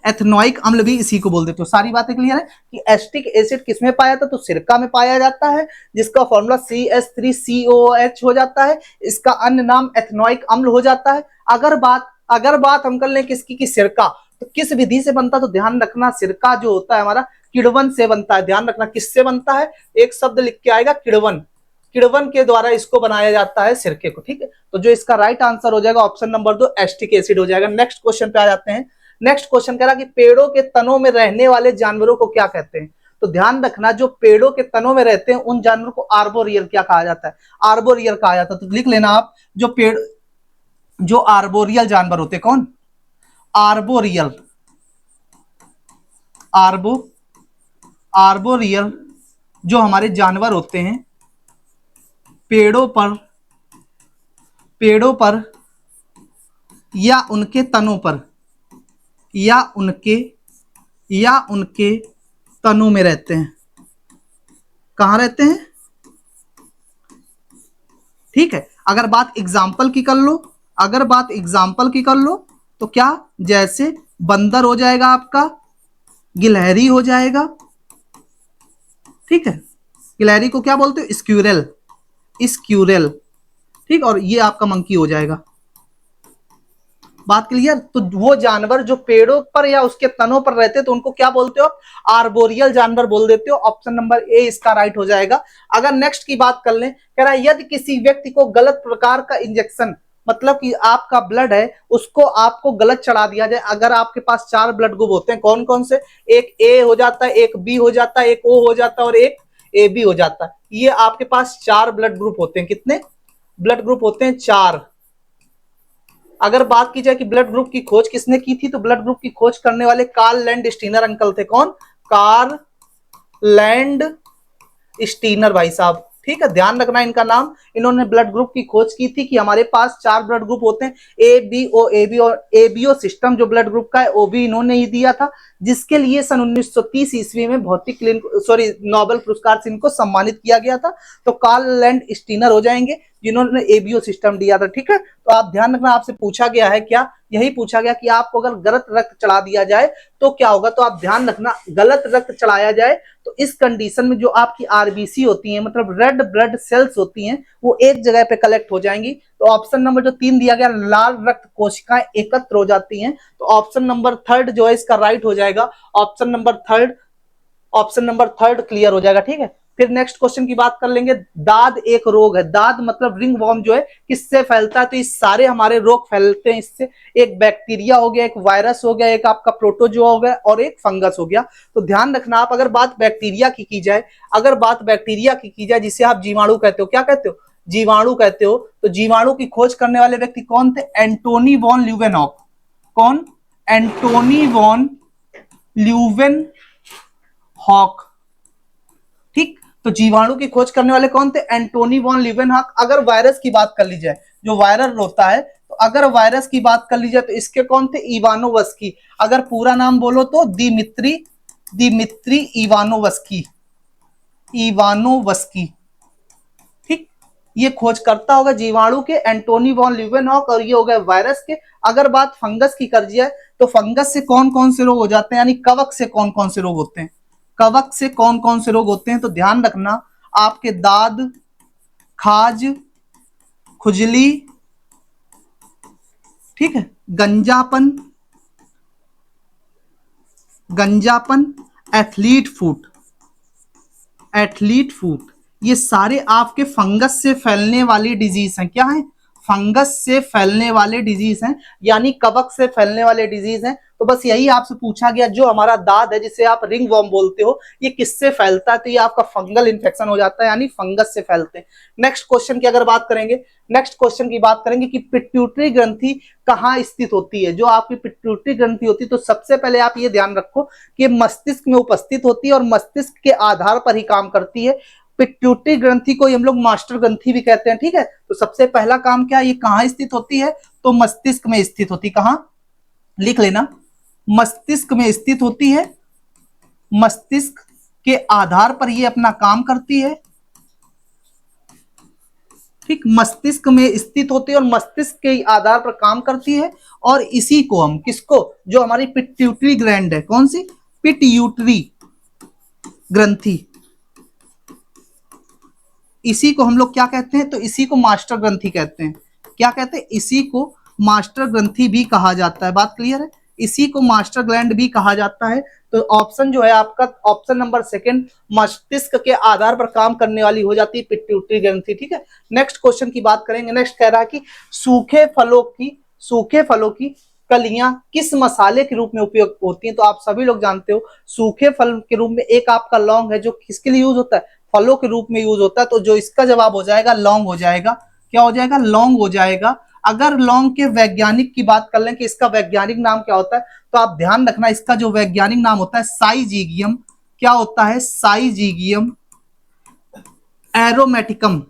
एथेनोइक अम्ल भी इसी को बोल देते हो। सारी बातें क्लियर है कि एस्टिक एसिड किसमें पाया जाता है, तो सिरका में पाया जाता है, जिसका फॉर्मूला CH3COOH हो जाता है। इसका अन्य नाम एथेनोइक अम्ल हो जाता है। अगर बात हम कर लें किसकी, कि सिरका, तो किस विधि से बनता है, तो ध्यान रखना सिरका जो होता है हमारा किण्वन से बनता है। ध्यान रखना किससे बनता है, एक शब्द लिख के आएगा, किण्वन के द्वारा इसको बनाया जाता है सिरके को, ठीक है। तो जो इसका राइट आंसर हो जाएगा ऑप्शन नंबर 2 एस्टिक एसिड हो जाएगा। नेक्स्ट क्वेश्चन पे आ जाते हैं। नेक्स्ट क्वेश्चन कह रहा कि पेड़ों के तनों में रहने वाले जानवरों को क्या कहते हैं, तो ध्यान रखना जो पेड़ों के तनों में रहते हैं उन जानवरों को आर्बोरियल क्या कहा जाता है, आर्बोरियल कहा जाता है। तो लिख लेना आप, जो आर्बोरियल जानवर होते हैं, कौन, आर्बोरियल जो हमारे जानवर होते हैं पेड़ों पर या उनके तनों पर या उनके तनों में रहते हैं। कहां रहते हैं, ठीक है। अगर बात एग्जाम्पल की कर लो तो क्या, जैसे बंदर हो जाएगा आपका, गिलहरी हो जाएगा, ठीक है, गिलहरी को क्या बोलते हो, स्क्यूरेल, ठीक, और ये आपका मंकी हो जाएगा। बात क्लियर? तो वो जानवर जो पेड़ों पर या उसके तनों पर रहते हैं तो उनको क्या बोलते हो, आर्बोरियल जानवर बोल देते हो। ऑप्शन नंबर ए इसका राइट हो जाएगा। अगर नेक्स्ट की बात कर लें, कह रहा है यदि किसी व्यक्ति को गलत प्रकार का इंजेक्शन, मतलब कि आपका ब्लड है उसको आपको गलत चढ़ा दिया जाए। अगर आपके पास 4 ब्लड ग्रुप होते हैं, कौन कौन से, एक ए हो जाता है, एक बी हो जाता है, एक ओ हो जाता है और एक ए बी हो जाता है। ये आपके पास 4 ब्लड ग्रुप होते हैं। कितने ब्लड ग्रुप होते हैं, 4। अगर बात की जाए कि ब्लड ग्रुप की खोज किसने की थी, तो ब्लड ग्रुप की खोज करने वाले कार्ल लैंड स्टीनर अंकल थे। कौन, कार्ल लैंड स्टीनर भाई साहब, ठीक है, ध्यान रखना इनका नाम। इन्होंने ब्लड ग्रुप की खोज की थी कि हमारे पास 4 ब्लड ग्रुप होते हैं, A B O A B, और एबीओ सिस्टम जो ब्लड ग्रुप का है वो भी इन्होंने ही दिया था, जिसके लिए सन 1930 ईस्वी में नोबेल पुरस्कार से इनको सम्मानित किया गया था। तो कार्ल लैंड स्टीनर हो जाएंगे जिन्होंने एबीओ सिस्टम दिया था, ठीक है। तो आप ध्यान रखना, आपसे पूछा गया है क्या, यही पूछा गया कि आपको अगर गलत रक्त चढ़ा दिया जाए तो क्या होगा। तो आप ध्यान रखना, गलत रक्त चढ़ाया जाए तो इस कंडीशन में जो आपकी आरबीसी होती है, मतलब रेड ब्लड सेल्स होती हैं, वो एक जगह पे कलेक्ट हो जाएंगी। तो ऑप्शन नंबर जो 3 दिया गया, लाल रक्त कोशिकाएं एकत्र हो जाती हैं, तो ऑप्शन नंबर थर्ड जो है इसका राइट हो जाएगा। ऑप्शन नंबर थर्ड क्लियर हो जाएगा, ठीक है। फिर नेक्स्ट क्वेश्चन की बात कर लेंगे। दाद एक रोग है, दाद मतलब रिंग वॉर्म जो है किससे फैलता है, तो इस सारे हमारे रोग फैलते हैं इससे। एक बैक्टीरिया हो गया, एक वायरस हो गया, एक आपका प्रोटोजोआ हो गया और एक फंगस हो गया। तो ध्यान रखना आप, अगर बात बैक्टीरिया की जाए, अगर बात बैक्टीरिया की जाए जिसे आप जीवाणु कहते हो, क्या कहते हो, जीवाणु कहते हो, तो जीवाणु की खोज करने वाले व्यक्ति कौन थे, एंटोनी वॉन ल्यूवेनहॉक। कौन, एंटोनी वॉन ल्यूवेन हॉक, ठीक। तो जीवाणु की खोज करने वाले कौन थे, एंटोनी वॉन ल्यूवेनहॉक। अगर वायरस की बात कर ली जाए, जो वायरल होता है, तो अगर वायरस की बात कर ली जाए तो इसके कौन थे, इवानोवस्की। अगर पूरा नाम बोलो तो दिमित्री इवानोवस्की, ठीक। ये खोज करता होगा जीवाणु के, एंटोनी वॉन ल्यूवेनहॉक, और ये हो गए वायरस के। अगर बात फंगस की कर जाए तो फंगस से कौन कौन से रोग हो जाते हैं, यानी कवक से कौन कौन से रोग होते हैं, कवक से कौन कौन से रोग होते हैं, तो ध्यान रखना आपके दाद, खाज, खुजली, ठीक है, गंजापन, एथलीट फूट, ये सारे आपके फंगस से फैलने वाली डिजीज हैं। क्या है, फंगस से फैलने वाले डिजीज हैं, यानी कवक से फैलने वाले डिजीज हैं। तो बस यही आपसे पूछा गया, जो हमारा दाद है जिसे आप रिंग वॉर्म बोलते हो, ये किससे फैलता है, तो ये आपका फंगल इन्फेक्शन हो जाता है, यानी फंगस से फैलते हैं। नेक्स्ट क्वेश्चन की अगर बात करेंगे, कि पिट्यूटरी ग्रंथि कहाँ स्थित होती है। जो आपकी पिट्यूटरी ग्रंथि होती है, तो सबसे पहले आप ये ध्यान रखो कि मस्तिष्क में उपस्थित होती है और मस्तिष्क के आधार पर ही काम करती है। पिट्यूटरी ग्रंथि को हम लोग मास्टर ग्रंथि भी कहते हैं, ठीक है। तो सबसे पहला काम क्या, ये कहाँ स्थित होती है, तो मस्तिष्क में स्थित होती, कहाँ, लिख लेना, मस्तिष्क में स्थित होती है। मस्तिष्क के आधार पर ये अपना काम करती है, ठीक। मस्तिष्क में स्थित होती है और मस्तिष्क के आधार पर काम करती है। और इसी को हम, किसको, जो हमारी पिट्यूटरी ग्लैंड है, कौन सी, पिट्यूटरी ग्रंथि, इसी को हम लोग क्या कहते हैं, तो इसी को मास्टर ग्रंथि कहते हैं। क्या कहते हैं, इसी को मास्टर ग्रंथि भी कहा जाता है। बात क्लियर है, इसी को मास्टर ग्लैंड भी कहा जाता है। तो ऑप्शन जो है आपका, ऑप्शन नंबर सेकंड, मस्तिष्क के आधार पर काम करने वाली हो जाती है पिट्यूटरी ग्रंथि, ठीक है। नेक्स्ट क्वेश्चन की बात करेंगे। नेक्स्ट कह रहा है कि सूखे फलों की कलियां किस मसाले के रूप में उपयोग होती हैं। तो आप सभी लोग जानते हो, सूखे फल के रूप में एक आपका लौंग है, जो किसके लिए यूज होता है, फलों के रूप में यूज होता है। तो जो इसका जवाब हो जाएगा, लौंग हो जाएगा। क्या हो जाएगा, लौंग हो जाएगा। अगर लौंग के वैज्ञानिक की बात कर लें कि इसका वैज्ञानिक नाम क्या होता है, तो आप ध्यान रखना, इसका जो वैज्ञानिक नाम होता है साइजीगियम, क्या होता है, साइजीगियम एरोमेटिकम,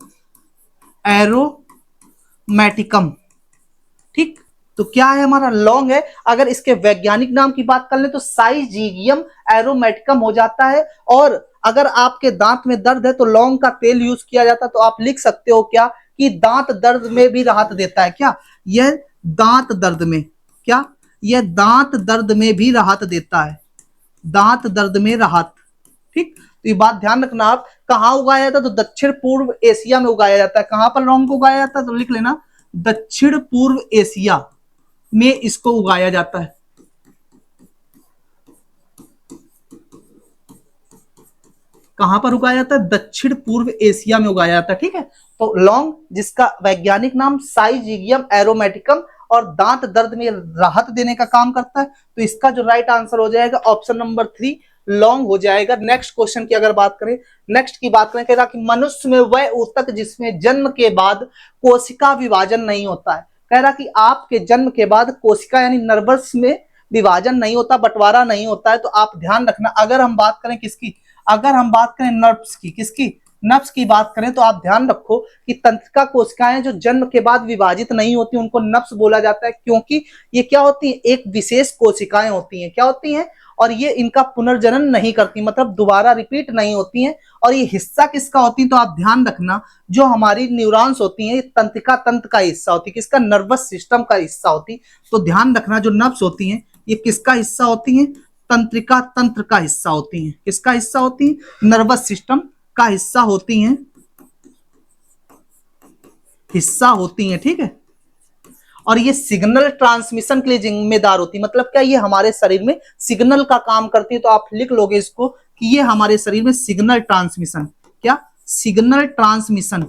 ठीक। तो क्या है, हमारा लौंग है। अगर इसके वैज्ञानिक नाम की बात कर ले तो साइजीगियम एरोमेटिकम हो जाता है। और अगर आपके दांत में दर्द है तो लौंग का तेल यूज किया जाता है। तो आप लिख सकते हो क्या, कि दांत दर्द में भी राहत देता है। क्या, यह दांत दर्द में, क्या, यह दांत दर्द में भी राहत देता है, दांत दर्द में राहत, ठीक। तो ये बात ध्यान रखना आप। कहाँ उगाया जाता है, तो दक्षिण पूर्व एशिया में उगाया जाता है। कहां पर लौंग को उगाया जाता है, तो लिख लेना, दक्षिण पूर्व एशिया में इसको उगाया जाता है। कहां पर उगाया जाता है, दक्षिण पूर्व एशिया में उगाया जाता है, ठीक है। तो लौंग, जिसका वैज्ञानिक नाम साइजीगियम एरोमेटिकम, और दांत दर्द में राहत देने का काम करता है। तो इसका जो राइट आंसर हो जाएगा ऑप्शन नंबर 3, लौंग हो जाएगा। नेक्स्ट क्वेश्चन की अगर बात करें, कह रहा कि मनुष्य में वह ऊतक जिसमें जन्म के बाद कोशिका विभाजन नहीं होता है। कह रहा कि आपके जन्म के बाद कोशिका यानी नर्वस में विभाजन नहीं होता, बंटवारा नहीं होता है। तो आप ध्यान रखना, अगर हम बात करें किसकी, अगर हम बात करें नर्व्स की, किसकी, नर्व्स की बात करें, तो आप ध्यान रखो कि तंत्रिका कोशिकाएं जो जन्म के बाद विभाजित नहीं होती उनको नर्व्स बोला जाता है, क्योंकि ये क्या होती है, एक विशेष कोशिकाएं होती हैं। क्या होती हैं, और ये इनका पुनर्जनन नहीं करती, मतलब दोबारा रिपीट नहीं होती हैं। और ये हिस्सा किसका होती है, तो आप ध्यान रखना, जो हमारी न्यूरॉन्स होती हैं, तंत्रिका तंत्र का हिस्सा होती है, किसका, नर्वस सिस्टम का हिस्सा होती। तो ध्यान रखना, जो नर्व्स होती हैं ये किसका हिस्सा होती हैं, तंत्रिका तंत्र का हिस्सा होती हैं। किसका हिस्सा होती हैं? नर्वस सिस्टम का हिस्सा होती हैं, ठीक है। और ये सिग्नल ट्रांसमिशन के लिए जिम्मेदार होती है। मतलब क्या, ये हमारे शरीर में सिग्नल का काम करती है। तो आप लिख लोगे इसको कि ये हमारे शरीर में सिग्नल ट्रांसमिशन, क्या, सिग्नल ट्रांसमिशन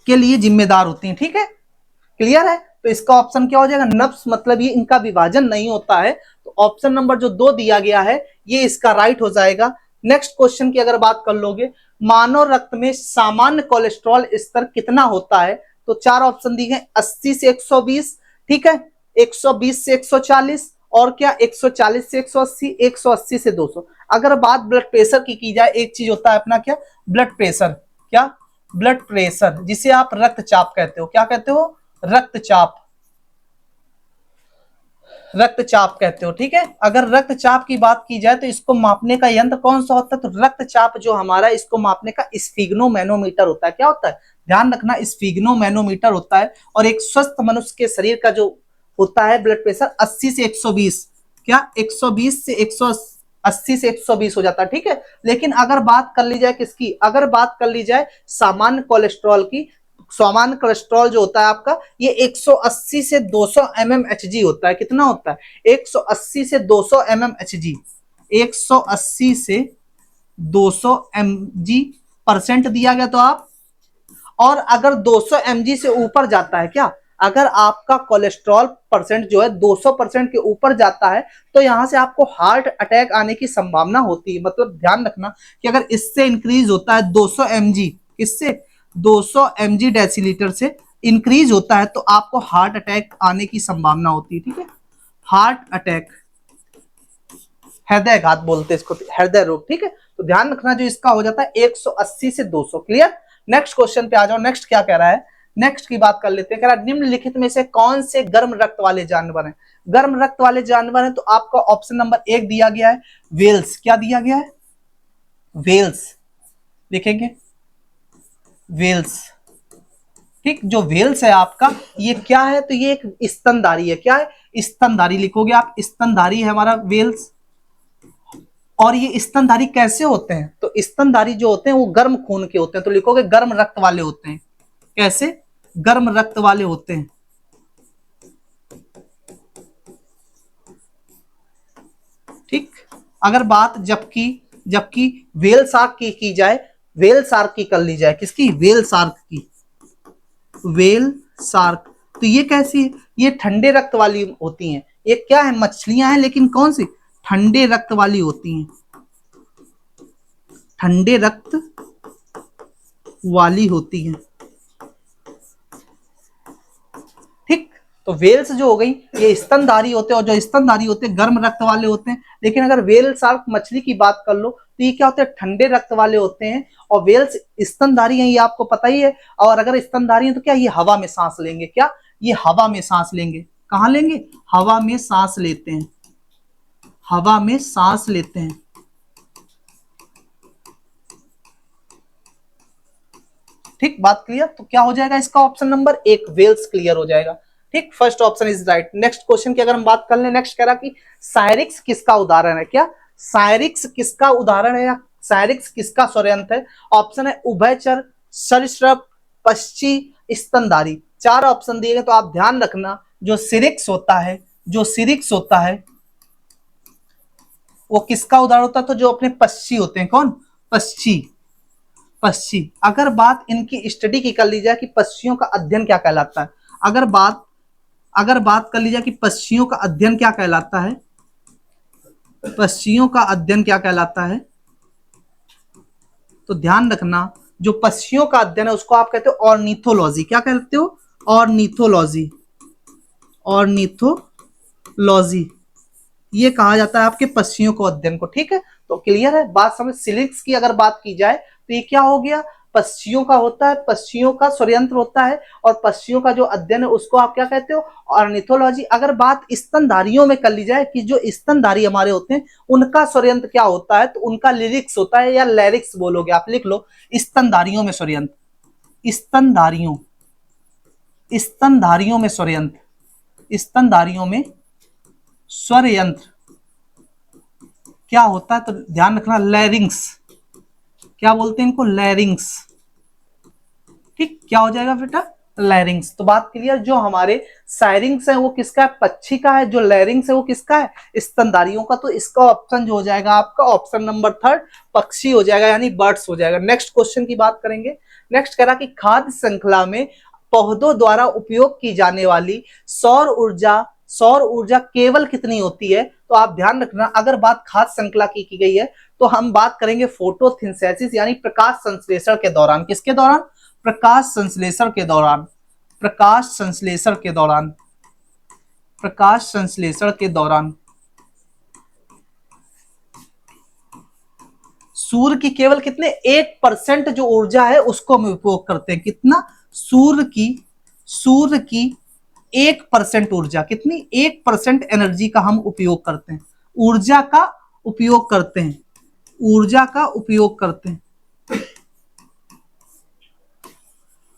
के लिए जिम्मेदार होती हैं, ठीक है। क्लियर है? तो इसका ऑप्शन क्या हो जाएगा? नर्व्स, मतलब ये इनका विभाजन नहीं होता है। तो ऑप्शन नंबर जो 2 दिया गया है ये इसका राइट हो जाएगा। नेक्स्ट क्वेश्चन की अगर बात कर लोगे, मानव रक्त में सामान्य कोलेस्ट्रॉल स्तर कितना होता है? तो 4 ऑप्शन दिए हैं, 80 से 120, ठीक है, 120 से 140, और क्या 140 से 180, 180 से 200। अगर बात ब्लड प्रेशर की जाए, एक चीज होता है अपना क्या, ब्लड प्रेशर, क्या, ब्लड प्रेशर, जिसे आप रक्तचाप कहते हो। क्या कहते हो? रक्तचाप कहते हो, ठीक है। अगर रक्तचाप की बात की जाए तो इसको मापने का यंत्र कौन सा होता है? तो रक्तचाप जो हमारा, इसको मापने का स्फिग्नोमैनोमीटर होता है। क्या होता है? ध्यान रखना, स्फिग्नोमैनोमीटर होता है। और एक स्वस्थ मनुष्य के शरीर का जो होता है ब्लड प्रेशर 80 से 120, क्या 120 से 180 से 120 हो जाता है, ठीक है। लेकिन अगर बात कर ली जाए किसकी, अगर बात कर ली जाए सामान्य कोलेस्ट्रॉल की, सामान्य कोलेस्ट्रॉल जो होता है आपका, ये 180 से 200 mmHg होता है। कितना होता है? 180 से 200 mmHg, 180 से 200 mg परसेंट दिया गया तो आप, और अगर 200 mg से ऊपर जाता है, क्या, अगर आपका कोलेस्ट्रॉल परसेंट जो है 200% के ऊपर जाता है तो यहां से आपको हार्ट अटैक आने की संभावना होती है। मतलब ध्यान रखना कि अगर इससे इंक्रीज होता है 200 mg, इससे 200 mg डेसीलीटर से इंक्रीज होता है तो आपको हार्ट अटैक आने की संभावना होती है, ठीक है। हार्ट अटैक, हृदयघात बोलते हैं इसको, हृदय रोग, ठीक है। तो ध्यान रखना जो इसका हो जाता है 180 से 200। क्लियर? नेक्स्ट क्वेश्चन पे आ जाओ। नेक्स्ट क्या कह रहा है? नेक्स्ट की बात कर लेते हैं। कह रहा है निम्नलिखित में से कौन से गर्म रक्त वाले जानवर हैं? गर्म रक्त वाले जानवर हैं तो आपका ऑप्शन नंबर 1 दिया गया है, वेल्स। क्या दिया गया है? वेल्स लिखेंगे, वेल्स, ठीक। जो वेल्स है आपका, ये क्या है? तो ये एक स्तनधारी है। क्या है? स्तनधारी लिखोगे आप, स्तनधारी है हमारा वेल्स। और ये स्तनधारी कैसे होते हैं? तो स्तनधारी जो होते हैं वो गर्म खून के होते हैं। तो लिखोगे गर्म रक्त वाले होते हैं। कैसे? गर्म रक्त वाले होते हैं, ठीक। अगर बात जबकि वेल शार्क की जाए, वेल शार्क की कर ली जाए, किसकी? वेल शार्क की, वेल शार्क। तो ये कैसी है? ये ठंडे रक्त वाली होती हैं। ये क्या है? मछलियां हैं, लेकिन कौन सी? ठंडे रक्त वाली होती हैं, ठंडे रक्त वाली होती हैं, ठीक। तो वेल्स जो हो गई ये स्तनधारी होते हैं, और जो स्तनधारी होते हैं गर्म रक्त वाले होते हैं। लेकिन अगर वेल शार्क मछली की बात कर लो तो ये क्या होते हैं? ठंडे रक्त वाले होते हैं। और वेल्स स्तनधारी हैं, ये आपको पता ही है। और अगर स्तनधारी है तो क्या ये हवा में सांस लेंगे? क्या ये हवा में सांस लेंगे? कहां लेंगे? हवा में सांस लेते हैं, हवा में सांस लेते हैं, ठीक। बात क्लियर? तो क्या हो जाएगा इसका ऑप्शन नंबर 1, वेल्स क्लियर हो जाएगा, ठीक। First option is right. Next question की अगर हम बात कर ले, नेक्स्ट कह रहा कि साइरिक्स किसका उदाहरण है? क्या साइरिक्स किसका उदाहरण है या साइरिक्स किसका स्वरयंत्र है? ऑप्शन है उभयचर, सरीसृप, पक्षी, स्तनधारी। 4 ऑप्शन दिए गए। तो आप ध्यान रखना जो सिरिक्स होता है, जो सिरिक्स होता है वो किसका उदाहरण होता है? तो जो अपने पक्षी होते हैं। कौन? पक्षी, पक्षी। अगर बात इनकी स्टडी की कर ली जाए कि पक्षियों का अध्ययन क्या कहलाता है, अगर बात कर ली जाए कि पक्षियों का अध्ययन क्या कहलाता है, पक्षियों का अध्ययन क्या कहलाता है, तो ध्यान रखना जो पक्षियों का अध्ययन है उसको आप कहते हो ऑर्निथोलॉजी। क्या कहते हो? Ornithology, ornithology. ये कहा जाता है आपके पक्षियों को अध्ययन को, ठीक है। तो क्लियर है बात समझ। सिलिक्स की अगर बात की जाए तो ये क्या हो गया? पक्षियों का होता है, पक्षियों का स्वरयंत्र होता है, और पक्षियों का जो अध्ययन है उसको आप क्या कहते हो? ऑर्निथोलॉजी। अगर बात स्तनधारियों में कर ली जाए कि जो स्तनधारी हमारे होते हैं उनका स्वरयंत्र क्या होता है, तो उनका लिरिक्स होता है, या लैरिक्स बोलोगे आप, लिख लो स्तनधारियों में स्वरयंत्र, स्तनधारियों स्तनधारियों में स्वरयंत्र, स्तनधारियों में स्वरयंत्र क्या होता है, तो ध्यान रखना लैरिंग्स, क्या बोलते हैं इनको, लैरिंग्स। ठीक, क्या हो जाएगा बेटा, लैरिंग्स। तो बात क्लियर, जो हमारे सायरिंग्स है वो किसका है, पक्षी का है, जो लैरिंग्स है वो किसका है, स्तनधारियों का। तो इसका ऑप्शन जो हो जाएगा आपका ऑप्शन नंबर 3 पक्षी हो जाएगा, यानी बर्ड्स हो जाएगा। नेक्स्ट क्वेश्चन की बात करेंगे। नेक्स्ट कह रहा कि खाद्य श्रृंखला में पौधों द्वारा उपयोग की जाने वाली सौर ऊर्जा केवल कितनी होती है। तो आप ध्यान रखना, अगर बात खाद्य श्रृंखला की गई है तो हम बात करेंगे फोटोसिंथेसिस यानी प्रकाश संश्लेषण के दौरान। किसके दौरान, प्रकाश संश्लेषण के दौरान, प्रकाश संश्लेषण के दौरान, प्रकाश संश्लेषण के दौरान सूर्य की केवल कितने 1% जो ऊर्जा है उसको हम उपयोग करते हैं। कितना, सूर्य की 1% ऊर्जा, कितनी 1% एनर्जी का हम उपयोग करते हैं, ऊर्जा का उपयोग करते हैं, ऊर्जा का उपयोग करते हैं।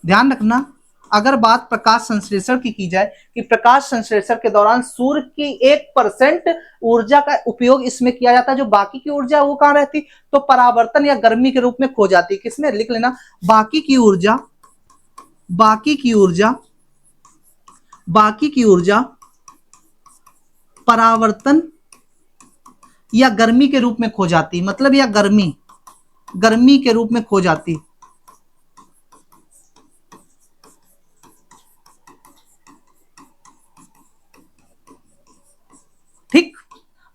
ध्यान रखना, अगर बात प्रकाश संश्लेषण की जाए कि प्रकाश संश्लेषण के दौरान सूर्य की 1% ऊर्जा का उपयोग इसमें किया जाता है, जो बाकी की ऊर्जा वो कहां रहती, तो परावर्तन या गर्मी के रूप में खो जाती। किसमें, लिख लेना, बाकी की ऊर्जा, बाकी की ऊर्जा, बाकी की ऊर्जा परावर्तन या गर्मी के रूप में खो जाती, मतलब या गर्मी के रूप में खो जाती। ठीक,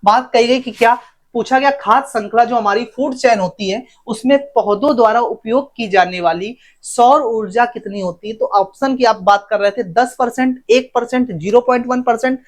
बात कही गई कि क्या पूछा गया, खाद्य श्रृंखला जो हमारी फूड चेन होती है उसमें पौधों द्वारा उपयोग की जाने वाली सौर ऊर्जा कितनी होती है। तो ऑप्शन की आप बात कर रहे थे 10%, 1%, 0.1%,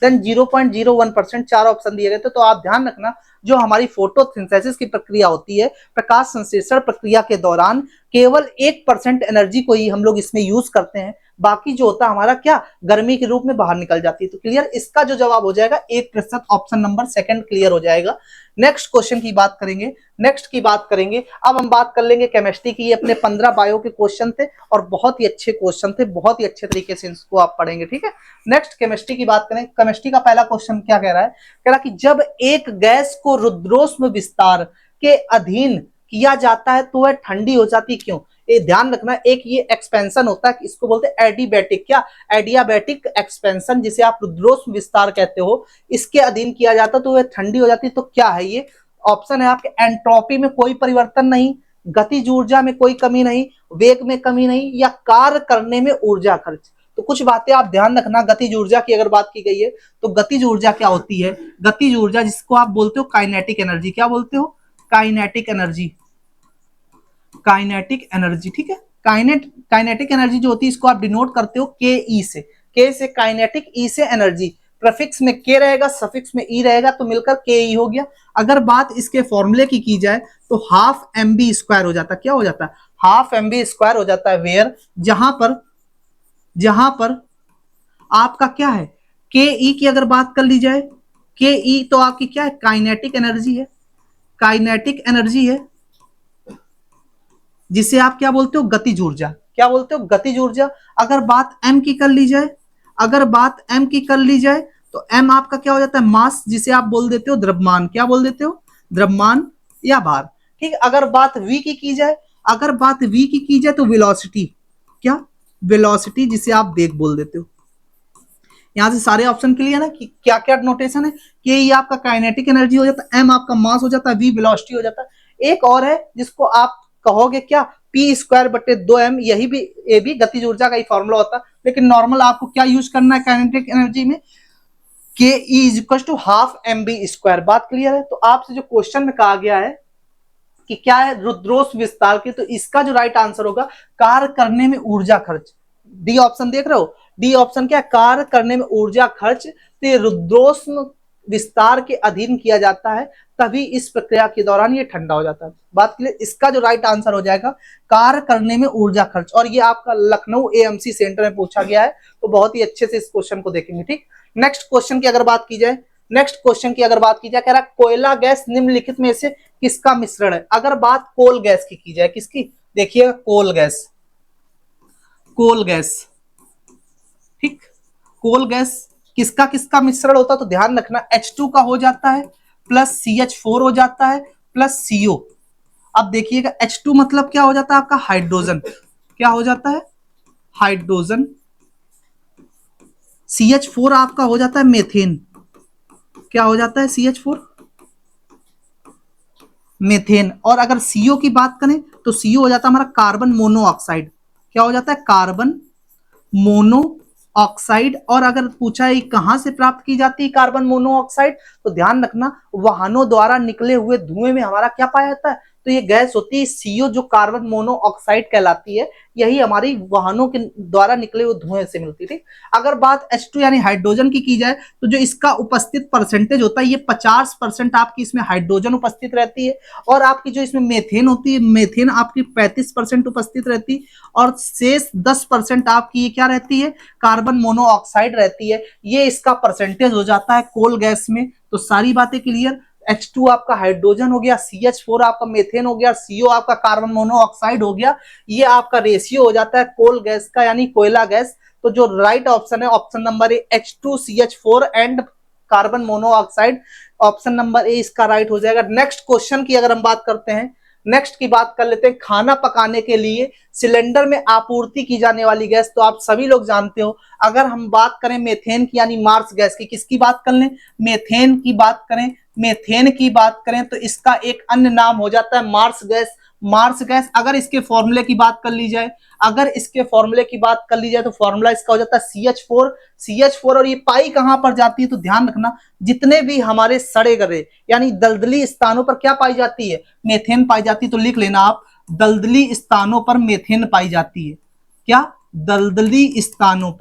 देन 0.01%, 4 ऑप्शन दिए गए थे। तो आप ध्यान रखना, जो हमारी फोटोसिंथेसिस की प्रक्रिया होती है, प्रकाश संश्लेषण प्रक्रिया के दौरान केवल 1% एनर्जी को ही हम लोग इसमें यूज करते हैं, बाकी जो होता है हमारा क्या, गर्मी के रूप में बाहर निकल जाती है। तो क्लियर, इसका जो जवाब हो जाएगा 1%, ऑप्शन नंबर 2 क्लियर हो जाएगा। नेक्स्ट क्वेश्चन की बात करेंगे, नेक्स्ट की बात करेंगे। अब हम बात कर लेंगे केमिस्ट्री की। ये अपने 15 बायो के क्वेश्चन थे और बहुत ही अच्छे क्वेश्चन थे, बहुत ही अच्छे तरीके से इसको आप पढ़ेंगे। ठीक है, नेक्स्ट केमिस्ट्री की बात करें। केमिस्ट्री का पहला क्वेश्चन क्या कह रहा है, कह रहा कि जब एक गैस को रुद्रोष्म विस्तार के अधीन किया जाता है तो वह ठंडी हो जाती, क्यों। ये ध्यान रखना, एक ये एक्सपेंशन होता है, इसको बोलते हैं एडियाबैटिक, क्या, एडियाबैटिक एक्सपेंशन, जिसे आप रुद्रोष्म विस्तार कहते हो, इसके अधीन किया जाता तो वह ठंडी हो जाती। तो क्या है ये, ऑप्शन है आपके एंट्रोपी में कोई परिवर्तन नहीं, गतिज ऊर्जा में कोई कमी नहीं, वेग में कमी नहीं, या कार्य करने में ऊर्जा खर्च। तो कुछ बातें आप ध्यान रखना, गतिज ऊर्जा की अगर बात की गई है तो गतिज ऊर्जा क्या होती है, गतिज ऊर्जा जिसको आप बोलते हो काइनेटिक एनर्जी, क्या बोलते हो, काइनेटिक एनर्जी, काइनेटिक एनर्जी। ठीक है, काइनेटिक एनर्जी जो होती है इसको आप डिनोट करते हो के ई से, के से काइनेटिक, ई से एनर्जी, प्रफिक्स में के रहेगा, सफिक्स में ई रहेगा, तो मिलकर के ई हो गया। अगर बात इसके फॉर्मूले की जाए तो हाफ एम बी स्क्वायर हो जाता है, क्या हो जाता है, हाफ एम बी स्क्वायर हो जाता है, वेयर जहां पर आपका क्या है, के ई की अगर बात कर ली जाए, के ई तो आपकी क्या है, काइनेटिक एनर्जी है, काइनेटिक एनर्जी है, जिसे आप क्या बोलते हो, गतिज ऊर्जा, क्या बोलते हो, गतिज ऊर्जा। अगर बात m की कर ली जाए, अगर बात m की कर ली जाए तो m आपका क्या हो जाता है, मास, जिसे आप बोल देते हो द्रव्यमान, क्या बोल देते हो, द्रव्यमान या भार। ठीक, अगर बात v की जाए, अगर बात v की जाए तो वेलोसिटी, क्या, वेलोसिटी, जिसे आप वेग बोल देते हो। यहां से सारे ऑप्शन क्लियर है कि क्या क्या नोटेशन है, कि ये आपका काइनेटिक एनर्जी हो जाता है, m आपका मास हो जाता है, v वेलोसिटी हो जाता है। एक और है जिसको आप कहोगे क्या, पी स्क्वायर बटे 2m, यही भी, ये भी गतिज ऊर्जा का ही फॉर्मूला होता है, लेकिन नॉर्मल आपको क्या यूज करना है काइनेटिक एनर्जी में, K E is equal to half M V square. बात क्लियर है। तो आपसे जो क्वेश्चन में कहा गया है कि क्या है, रुद्रोष्म विस्तार की, तो इसका जो राइट आंसर होगा कार्य करने में ऊर्जा खर्च, डी ऑप्शन देख रहे हो, डी ऑप्शन क्या है, कार्य करने में ऊर्जा खर्च। तो ये रुद्रोष्म विस्तार के अधीन किया जाता है, तभी इस प्रक्रिया के दौरान ये ठंडा हो जाता है। बात क्लियर, इसका जो राइट आंसर हो जाएगा कार्य करने में ऊर्जा खर्च, और ये आपका लखनऊ एएमसी सेंटर में पूछा गया है, तो बहुत ही अच्छे से इस क्वेश्चन को देखेंगे। ठीक, नेक्स्ट क्वेश्चन की अगर बात की जाए, नेक्स्ट क्वेश्चन की अगर बात की जाए, कह रहा है कोयला गैस निम्नलिखित में से किसका मिश्रण है। अगर बात कोल गैस की जाए, किसकी, देखिए coal gas, coal gas, coal gas किसका किसका मिश्रण होता है, तो ध्यान रखना H2 का हो जाता है प्लस CH4 हो जाता है प्लस CO। अब देखिएगा H2 मतलब क्या हो जाता है आपका हाइड्रोजन, क्या हो जाता है हाइड्रोजन। CH4 आपका हो जाता है मेथेन, क्या हो जाता है CH4 मेथेन। और अगर CO की बात करें तो CO हो जाता है हमारा कार्बन मोनोऑक्साइड, क्या हो जाता है कार्बन मोनो ऑक्साइड। और अगर पूछा है कहां से प्राप्त की जाती है कार्बन मोनोऑक्साइड, तो ध्यान रखना वाहनों द्वारा निकले हुए धुएं में हमारा क्या पाया जाता है, तो ये गैस होती है CO जो कार्बन मोनोऑक्साइड कहलाती है, यही हमारी वाहनों के द्वारा निकले हुए धुएं से मिलती थी। अगर बात H2 यानी हाइड्रोजन की जाए तो जो इसका उपस्थित परसेंटेज होता है ये 50% आपकी इसमें हाइड्रोजन उपस्थित रहती है, और आपकी जो इसमें मेथेन होती है मेथेन आपकी 35% उपस्थित रहती है, और शेष 10% आपकी ये क्या रहती है कार्बन मोनोऑक्साइड रहती है। ये इसका परसेंटेज हो जाता है कोल गैस में। तो सारी बातें क्लियर, H2 आपका हाइड्रोजन हो गया, CH4 आपका मेथेन हो गया, CO आपका कार्बन मोनोऑक्साइड हो गया, ये आपका रेशियो हो जाता है कोल गैस का यानी कोयला गैस। तो जो राइट ऑप्शन है option number A H2CH4 and carbon monoxide, option number A इसका राइट हो जाएगा। नेक्स्ट क्वेश्चन की अगर हम बात करते हैं, नेक्स्ट की बात कर लेते हैं, खाना पकाने के लिए सिलेंडर में आपूर्ति की जाने वाली गैस, तो आप सभी लोग जानते हो। अगर हम बात करें मेथेन की यानी मार्स गैस की, किसकी बात कर लें मेथेन की बात करें, मेथेन की बात करें तो इसका एक अन्य नाम हो जाता है मार्स गैस। मार्स गैस अगर इसके फॉर्मूले की बात कर ली जाए, अगर इसके फॉर्मूले की बात कर ली जाए तो फॉर्मूला इसका हो जाता है CH4। और ये पाई कहां पर जाती है, तो ध्यान रखना जितने भी हमारे सड़े गले यानी दलदली स्थानों पर क्या पाई जाती है मेथेन पाई जाती है। तो लिख लेना आप दलदली स्थानों पर मेथेन पाई जाती है, क्या दलदली स्थानों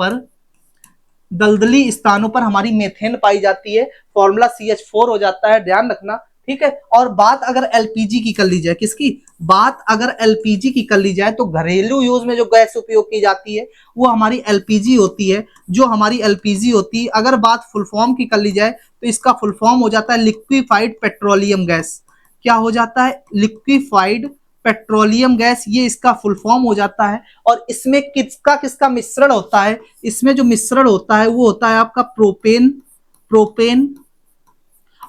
पर हमारी मेथेन पाई जाती है, फॉर्मूला CH4 हो जाता है, ध्यान रखना ठीक है। और बात अगर एलपीजी की कर ली जाए, किसकी बात अगर एलपीजी की कर ली जाए तो घरेलू यूज में जो गैस उपयोग की जाती है वो हमारी एलपीजी होती है, जो हमारी एलपीजी होती है। अगर बात फुल फॉर्म की कर ली जाए तो इसका फुल फॉर्म हो जाता है लिक्विफाइड पेट्रोलियम गैस, क्या हो जाता है लिक्विफाइड पेट्रोलियम गैस, ये इसका फुल फॉर्म हो जाता है। और इसमें किसका किसका मिश्रण होता है, इसमें जो मिश्रण होता है वो होता है आपका प्रोपेन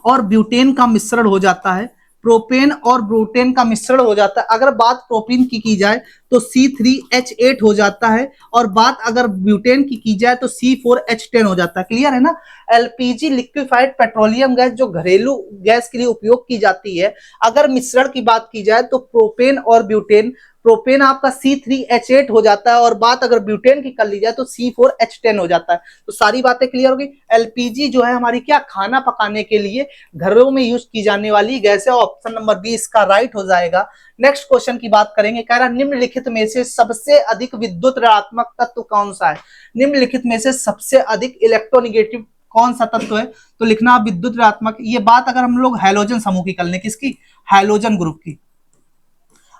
और ब्यूटेन का मिश्रण हो जाता है, प्रोपेन और ब्यूटेन का मिश्रण हो जाता है। अगर बात प्रोपेन की जाए तो C3H8 हो जाता है, और बात अगर ब्यूटेन की जाए तो C4H10 हो जाता है। क्लियर है ना। एलपीजी लिक्विफाइड पेट्रोलियम गैस जो घरेलू गैस के लिए उपयोग की जाती है, अगर मिश्रण की बात की जाए तो प्रोपेन और ब्यूटेन, प्रोपेन आपका C3H8 हो जाता है, और बात अगर ब्यूटेन की कर ली जाए तो C4H10 हो जाता है। तो सारी बातें क्लियर होगी। एलपीजी जो है हमारी क्या खाना पकाने के लिए घरों में यूज की जाने वाली गैस है, ऑप्शन नंबर बी इसका राइट हो जाएगा। नेक्स्ट क्वेश्चन की बात करेंगे, कह रहा निम्नलिखित में से सबसे अधिक विद्युत ऋणात्मक तत्व कौन सा है, निम्नलिखित में से सबसे अधिक इलेक्ट्रोनेगेटिव कौन सा तत्व है, तो लिखना विद्युत ऋणात्मक। ये बात अगर हम लोग हैलोजन समूह की कर लें, किसकी हैलोजन ग्रुप की,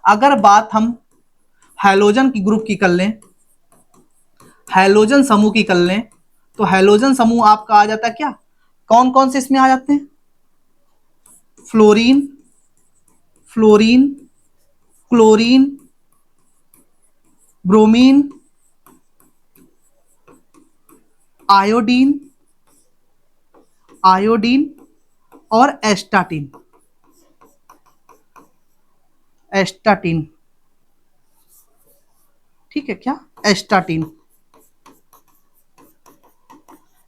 अगर बात हम हैलोजन की ग्रुप की कर लें, हैलोजन समूह की कर लें, तो हैलोजन समूह आपका आ जाता है क्या, कौन कौन से इसमें आ जाते हैं फ्लोरीन, क्लोरीन, ब्रोमीन, आयोडीन और एस्टाटीन। ठीक है क्या एस्टाटीन।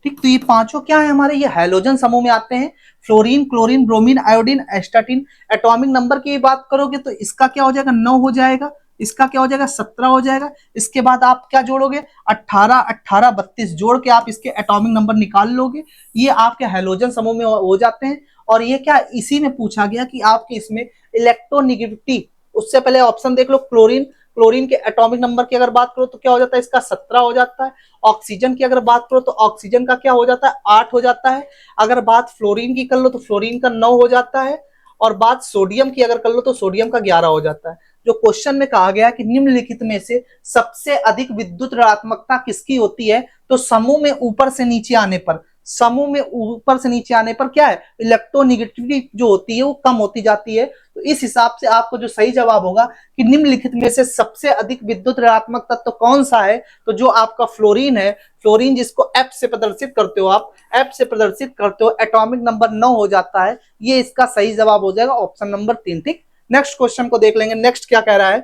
ठीक, तो ये पांचों क्या है हमारे, ये हैलोजन समूह में आते हैं, fluorine, chlorine, bromine, iodine, astatine. Atomic number की बात करोगे तो इसका क्या हो जाएगा 9 हो जाएगा, इसका क्या हो जाएगा 17 हो जाएगा। इसके बाद आप क्या जोड़ोगे 18, 18, 32 जोड़ के आप इसके एटॉमिक नंबर निकाल लोगे, ये आपके हैलोजन समूह में हो जाते हैं। और ये क्या इसी में पूछा गया कि आपके इसमें इलेक्ट्रोनेगेटिविटी, उससे पहले ऑप्शन देख लो, क्लोरीन के एटॉमिक नंबर की अगर बात करो तो क्या हो जाता है इसका 17 हो जाता है। ऑक्सीजन की अगर बात करो तो ऑक्सीजन का क्या हो जाता है 8 हो जाता है। अगर बात फ्लोरीन की कर लो तो फ्लोरीन का 9 हो जाता है, और बात सोडियम की अगर कर लो तो सोडियम का 11 हो जाता है। जो क्वेश्चन में कहा गया कि निम्नलिखित में से सबसे अधिक विद्युत ऋणात्मकता किसकी होती है, तो समूह में ऊपर से नीचे आने पर, समूह में ऊपर से नीचे आने पर क्या है, इलेक्ट्रोनेगेटिविटी जो होती है वो कम होती जाती है। तो इस हिसाब से आपको जो सही जवाब होगा कि निम्नलिखित में से सबसे अधिक विद्युत ऋणात्मक तत्व कौन सा है, तो जो आपका फ्लोरीन है, फ्लोरीन जिसको एफ से प्रदर्शित करते हो आप, एफ से प्रदर्शित करते हो, एटॉमिक नंबर 9 हो जाता है, ये इसका सही जवाब हो जाएगा ऑप्शन नंबर 3। ठीक, नेक्स्ट क्वेश्चन को देख लेंगे। नेक्स्ट क्या कह रहा है,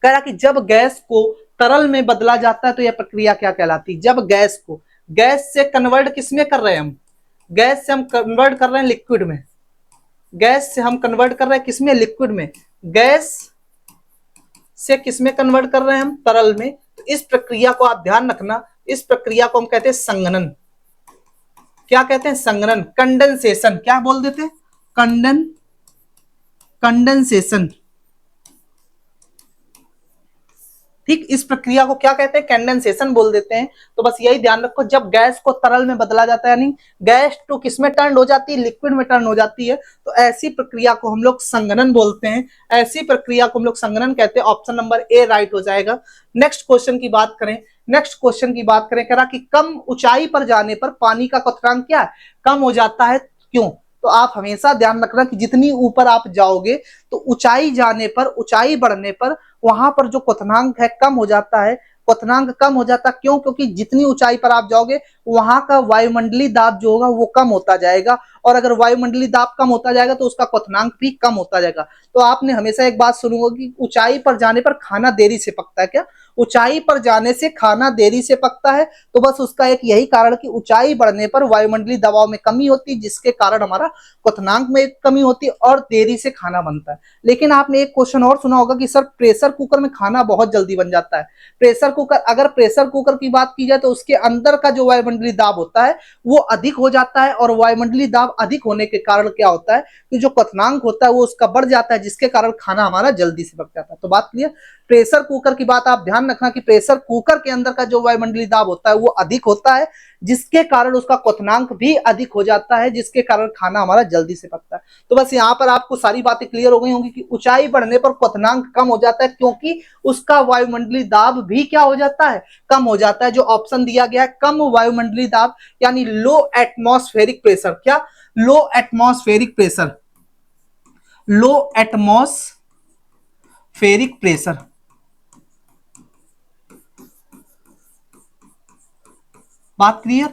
कह रहा कि जब गैस को तरल में बदला जाता है तो यह प्रक्रिया क्या कहलाती है। जब गैस को, गैस से कन्वर्ट किसमें कर रहे हैं हम, गैस से हम कन्वर्ट कर रहे हैं लिक्विड में, गैस से हम कन्वर्ट कर रहे हैं किसमें, लिक्विड में, गैस से किसमें कन्वर्ट कर रहे हैं हम, तरल में। तो इस प्रक्रिया को आप ध्यान रखना, इस प्रक्रिया को हम कहते हैं संघनन। क्या कहते हैं, संघनन, कंडेंसेशन, क्या बोल देते हैं, कंडेंसेशन। ठीक, इस प्रक्रिया को क्या कहते हैं, कंडेंसेशन बोल देते हैं। तो बस यही ध्यान रखो, जब गैस को तरल में बदला जाता है, यानी गैस तो किसमें टर्न हो जाती है, लिक्विड में टर्न हो जाती है, तो ऐसी प्रक्रिया को हम लोग संघनन बोलते हैं, ऐसी प्रक्रिया को हम लोग संघनन कहते हैं। ऑप्शन नंबर ए राइट हो जाएगा। नेक्स्ट क्वेश्चन की बात करें, नेक्स्ट क्वेश्चन की बात करें, कह रहा कि कम ऊंचाई पर जाने पर पानी का क्वथनांक क्या है, कम हो जाता है, क्यों। तो आप हमेशा ध्यान रखना कि जितनी ऊपर आप जाओगे तो ऊंचाई जाने पर, ऊंचाई बढ़ने पर वहां पर जो क्वथनांक है कम हो जाता है, क्वथनांक कम हो जाता, क्यों, क्योंकि जितनी ऊंचाई पर आप जाओगे वहां का वायुमंडलीय दाब जो होगा वो कम होता जाएगा, और अगर वायुमंडलीय दाब कम होता जाएगा तो उसका क्वथनांक भी कम होता जाएगा। तो आपने हमेशा एक बात सुनी होगी कि ऊंचाई पर जाने पर खाना देरी से पकता है, क्या, ऊंचाई पर जाने से खाना देरी से पकता है। तो बस उसका एक यही कारण कि ऊंचाई बढ़ने पर वायुमंडलीय दबाव में कमी होती है, जिसके कारण हमारा क्वथनांक में कमी होती है और देरी से खाना बनता है। लेकिन आपने एक क्वेश्चन और सुना होगा कि सर प्रेशर कुकर में खाना बहुत जल्दी बन जाता है। प्रेशर कुकर, अगर प्रेशर कुकर की बात की जाए तो उसके अंदर का जो वायुमंडलीय दाब होता है वो अधिक हो जाता है, और वायुमंडलीय दाब अधिक होने के कारण क्या होता है कि जो क्वथनांक होता है वो उसका बढ़ जाता है, जिसके कारण खाना हमारा जल्दी से पक जाता है। तो बात क्लियर। प्रेशर कुकर की बात आप ध्यान रखना कि प्रेशर कुकर के अंदर का जो वायुमंडलीय दाब होता है वो अधिक होता है, जिसके कारण उसका क्वथनांक भी अधिक हो जाता है, जिसके कारण खाना हमारा जल्दी से पकता है। तो बस यहाँ पर आपको सारी बातें क्लियर हो गई होंगी कि ऊंचाई बढ़ने पर क्वथनांक कम हो जाता है, क्योंकि उसका वायुमंडलीय दाब भी क्या हो जाता है, कम हो जाता है। जो ऑप्शन दिया गया है कम वायुमंडलीय दाब, यानी लो एटमॉस्फेरिक प्रेशर, क्या, low atmospheric pressure, low atmospheric pressure. बात क्लियर,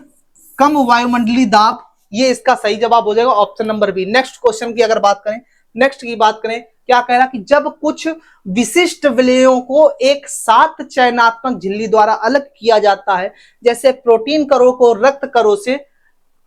कम वायुमंडलीय दाब, ये इसका सही जवाब हो जाएगा option number B. Next question की अगर बात करें, नेक्स्ट की बात करें, क्या कह रहा कि जब कुछ विशिष्ट विलयों को एक साथ चयनात्मक झिल्ली द्वारा अलग किया जाता है, जैसे प्रोटीन कणों को रक्त कणों से,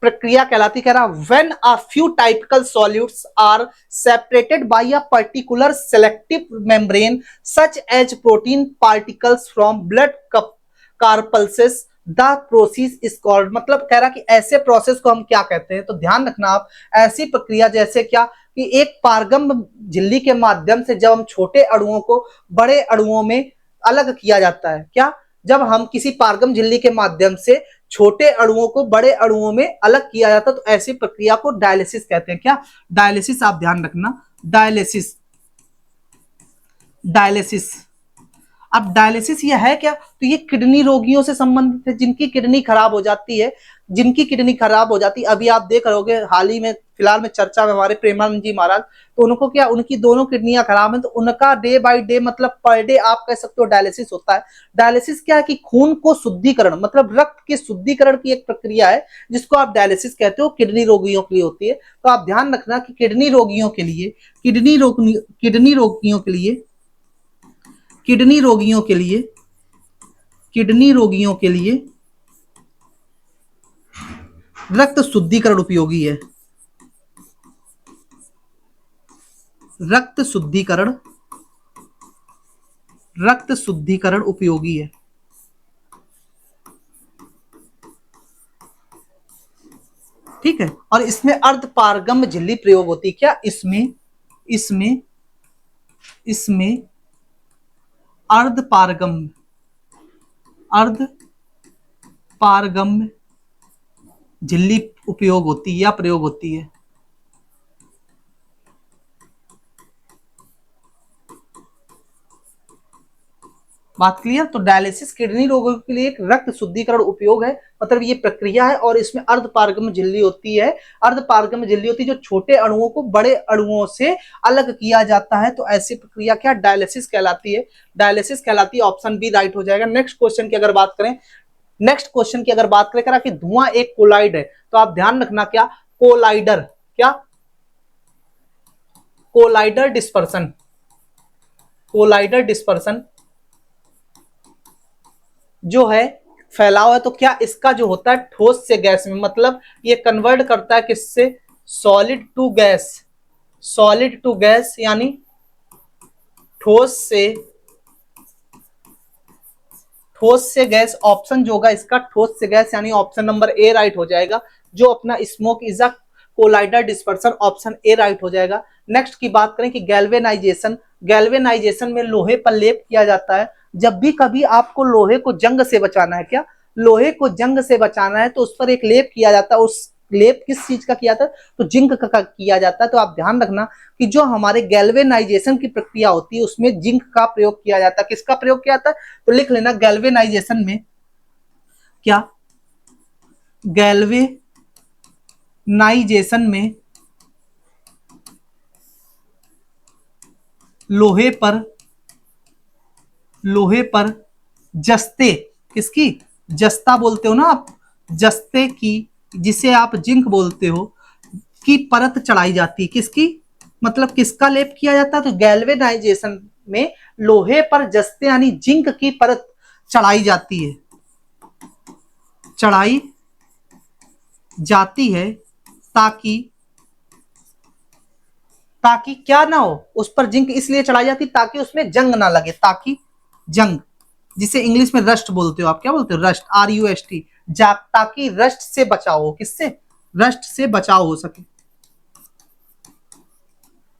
प्रक्रिया कहलाती, कह रहा when a few typical solutes are separated by a particular selective membrane such as protein particles from blood corpuscles, the process is called. मतलब कह रहा कि ऐसे प्रोसेस को हम क्या कहते हैं। तो ध्यान रखना आप, ऐसी प्रक्रिया जैसे क्या कि एक पारगम झिल्ली के माध्यम से जब हम छोटे अणुओं को बड़े अणुओं में अलग किया जाता है, क्या, जब हम किसी पारगम झिल्ली के माध्यम से छोटे अणुओं को बड़े अणुओं में अलग किया जाता है, तो ऐसी प्रक्रिया को डायलिसिस कहते हैं। क्या, डायलिसिस, आप ध्यान रखना, डायलिसिस, डायलिसिस। अब डायलिसिस ये है क्या, तो ये किडनी रोगियों से संबंधित है, जिनकी किडनी खराब हो जाती है, जिनकी किडनी खराब हो जाती है। अभी आप देख रहे होगे हाल ही में, फिलहाल में चर्चा में हमारे प्रेमानंद जी महाराज, तो उनको क्या, उनकी दोनों किडनियां खराब हैं, तो उनका डे बाय डे, मतलब पर डे आप कह सकते हो डायलिसिस होता है। डायलिसिस क्या है कि खून को शुद्धिकरण, मतलब रक्त के शुद्धिकरण की एक प्रक्रिया है, जिसको आप डायलिसिस कहते हो, किडनी रोगियों के लिए होती है। तो आप ध्यान रखना कि किडनी रोगियों के लिए, किडनी रोगियों के लिए, किडनी रोगियों के लिए, किडनी रोगियों के लिए रक्त शुद्धिकरण उपयोगी है, रक्त शुद्धिकरण, रक्त शुद्धिकरण उपयोगी है। ठीक है, और इसमें अर्धपारगम्य झिल्ली प्रयोग होती है। क्या, इसमें इसमें इसमें अर्धपारगम्य, अर्धपारगम्य झिल्ली उपयोग होती है या प्रयोग होती है। बात क्लियर। तो डायलिसिस किडनी रोगों के लिए एक रक्त शुद्धिकरण उपयोग है, मतलब ये प्रक्रिया है, और इसमें अर्धपारगम्य झिल्ली होती है। अर्धपारगम्य झिल्ली होती है जो छोटे अणुओं को बड़े अणुओं से अलग किया जाता है, तो ऐसी प्रक्रिया क्या डायलिसिस कहलाती है, डायलिसिस कहलाती है। ऑप्शन बी राइट हो जाएगा। नेक्स्ट क्वेश्चन की अगर बात करें, नेक्स्ट क्वेश्चन की अगर बात करें करा कि धुआं एक कोलाइड है, तो आप ध्यान रखना क्या कोलाइडर, क्या कोलाइडर डिस्पर्सन, कोलाइडर डिस्पर्सन जो है फैलाव है, तो क्या इसका जो होता है ठोस से गैस में, मतलब ये कन्वर्ट करता है किससे, solid to gas, solid to gas यानी ठोस से गैस। ऑप्शन जो होगा इसका ठोस से गैस, यानी ऑप्शन नंबर ए राइट हो जाएगा। जो अपना smoke is a collider dispersion, option A right हो जाएगा। नेक्स्ट की बात करें कि गैल्वेनाइजेशन, गैल्वेनाइजेशन में लोहे पर लेप किया जाता है। जब भी कभी आपको लोहे को जंग से बचाना है, क्या लोहे को जंग से बचाना है, तो उस पर एक लेप किया जाता है। उस लेप किस चीज का किया था, तो जिंक का किया जाता है। तो आप ध्यान रखना कि जो हमारे गैल्वेनाइजेशन की प्रक्रिया होती है उसमें जिंक का प्रयोग किया जाता है। किसका प्रयोग किया जाता है, तो लिख लेना गैल्वेनाइजेशन में क्या, गैल्वेनाइजेशन में लोहे पर जस्ते, किसकी जस्ता बोलते हो ना आप, जस्ते की, जिसे आप जिंक बोलते हो, की परत चढ़ाई जाती है। किसकी, मतलब किसका लेप किया जाता है, तो गैल्वेनाइजेशन में लोहे पर जस्ते यानी जिंक की परत चढ़ाई जाती है, चढ़ाई जाती है, ताकि क्या ना हो, उस पर जिंक इसलिए चढ़ाई जाती ताकि उसमें जंग ना लगे, ताकि जंग, जिसे इंग्लिश में रस्ट बोलते हो आप, क्या बोलते हो रस्ट, RUST, ताकि रस्ट से बचाव हो, किससे, रस्ट से बचाव हो सके।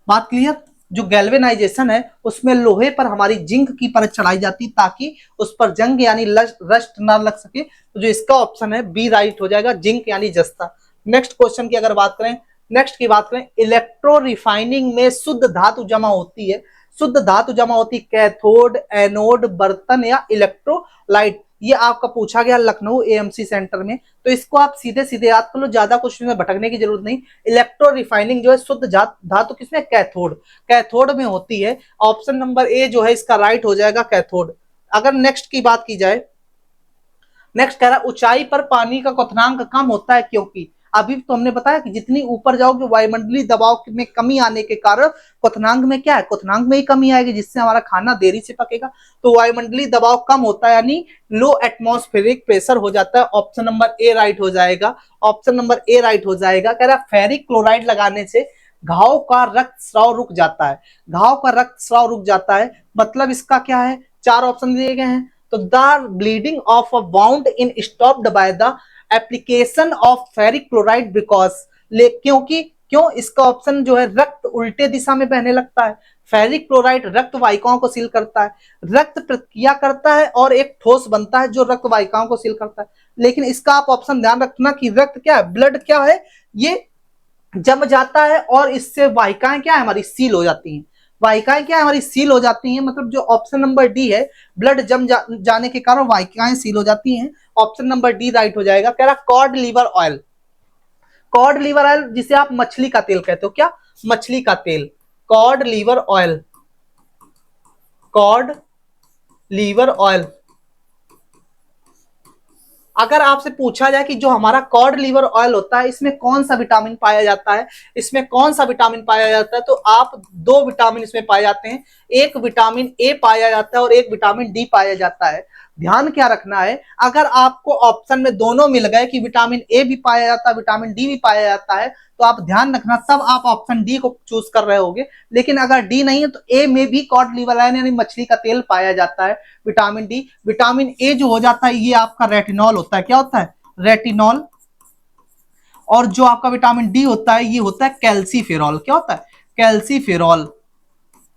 बात क्लियर। जो गैल्वेनाइजेशन है उसमें लोहे पर हमारी जिंक की परत चढ़ाई जाती ताकि उस पर जंग यानी रस्ट ना लग सके। तो जो इसका ऑप्शन है बी राइट हो जाएगा, जिंक यानी जस्ता। नेक्स्ट क्वेश्चन की अगर बात करें, नेक्स्ट की बात करें, इलेक्ट्रो रिफाइनिंग में शुद्ध धातु जमा होती है। शुद्ध धातु जमा होती कैथोड, एनोड, बर्तन या इलेक्ट्रोलाइट। ये आपका पूछा गया लखनऊ AMC सेंटर में, तो इसको आप सीधे सीधे याद कर लो, ज्यादा कुछ में भटकने की जरूरत नहीं। इलेक्ट्रो रिफाइनिंग जो है शुद्ध धातु किसमें, कैथोड, कैथोड में होती है। ऑप्शन नंबर ए जो है इसका राइट हो जाएगा, कैथोड। अगर नेक्स्ट की बात की जाए, नेक्स्ट कह रहा है ऊंचाई पर पानी का क्वथनांक कम होता है क्योंकि, अभी तो हमने बताया कि जितनी ऊपर जाओगे वायुमंडलीय दबाव में कमी आने के कारण क्वथनांक में क्या है, क्वथनांक में ही कमी आएगी, जिससे हमारा खाना देरी से पकेगा। तो वायुमंडलीय दबाव कम होता है यानी लो एटमॉस्फेरिक प्रेशर हो जाता है। ऑप्शन नंबर ए राइट हो जाएगा, ऑप्शन नंबर ए राइट हो जाएगा। कह रहा है फेरिक क्लोराइड लगाने से घाव का रक्त स्राव रुक जाता है, घाव का रक्त स्राव रुक जाता है, मतलब इसका क्या है, चार ऑप्शन दिए गए हैं। तो the bleeding of a wound in stopped by the application of ferric chloride because, क्योंकि क्यों, इसका ऑप्शन जो है रक्त उल्टे दिशा में बहने लगता है। फेरिक क्लोराइड रक्त वाहिकाओं को सील करता है, रक्त प्रतिक्रिया करता है और एक ठोस बनता है जो रक्त वाहिकाओं को सील करता है। लेकिन इसका आप ऑप्शन ध्यान रखना कि रक्त क्या है, ब्लड क्या है, ये जम जाता है और इससे वाहिकाएं क्या है हमारी सील हो जाती हैं। वाहिकाएं क्या है हमारी सील हो जाती हैं, मतलब जो ऑप्शन नंबर डी है, ब्लड जम जाने के कारण वाहिकाएं सील हो जाती हैं। ऑप्शन नंबर डी राइट हो जाएगा। कह रहा cod liver oil, cod liver oil जिसे आप मछली का तेल कहते हो, क्या मछली का तेल, cod liver oil, cod liver oil. अगर आपसे पूछा जाए कि जो हमारा कॉड लीवर ऑयल होता है इसमें कौन सा विटामिन पाया जाता है, इसमें कौन सा विटामिन पाया जाता है, तो आप दो विटामिन इसमें पाए जाते हैं, एक विटामिन ए पाया जाता है और एक विटामिन डी पाया जाता है। ध्यान क्या रखना है, अगर आपको ऑप्शन में दोनों मिल गए कि विटामिन ए भी पाया जाता है विटामिन डी भी पाया जाता है, तो आप ध्यान रखना तब आप ऑप्शन डी को चूज कर रहे होगे। लेकिन अगर डी नहीं है तो ए में भी कॉड लीवर ऑयल यानी मछली का तेल पाया जाता है। विटामिन डी, विटामिन ए जो हो जाता है ये आपका रेटिनॉल होता है, क्या होता है, रेटिनॉल। और जो आपका विटामिन डी होता है ये होता है कैल्सीफेरॉल, क्या होता है, कैल्सीफेरॉल।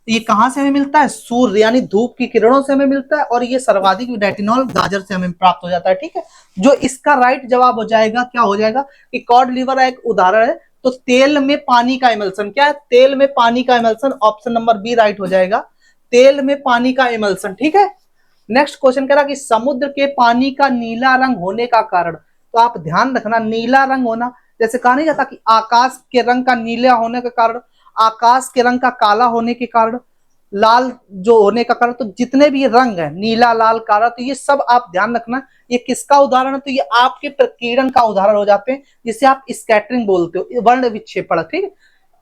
ये कहां से हमें मिलता है, सूर्य यानी धूप की किरणों से हमें मिलता है, और ये सर्वाधिक रेटिनॉल गाजर से हमें प्राप्त हो जाता है। ठीक है, जो इसका राइट जवाब हो जाएगा क्या हो जाएगा कि कॉड लीवर एक उदाहरण है। तो तेल में पानी का इमल्सन, क्या है, तेल में पानी का emulsion, option number B right हो जाएगा, तेल में पानी का इमल्सन। ठीक है, नेक्स्ट क्वेश्चन कह रहा कि समुद्र के पानी का नीला रंग होने का कारण, तो आप ध्यान रखना नीला रंग होना, जैसे कहा नहीं जाता कि आकाश के रंग का नीला होने के कारण, आकाश के रंग का काला होने के कारण, लाल जो होने का कारण, तो जितने भी रंग है नीला लाल काला, तो ये सब आप ध्यान रखना ये किसका उदाहरण है, तो ये आपके प्रकीर्णन का उदाहरण हो जाते हैं, जिसे आप स्कैटरिंग बोलते हो, वर्ण विक्षेपण, ठीक है।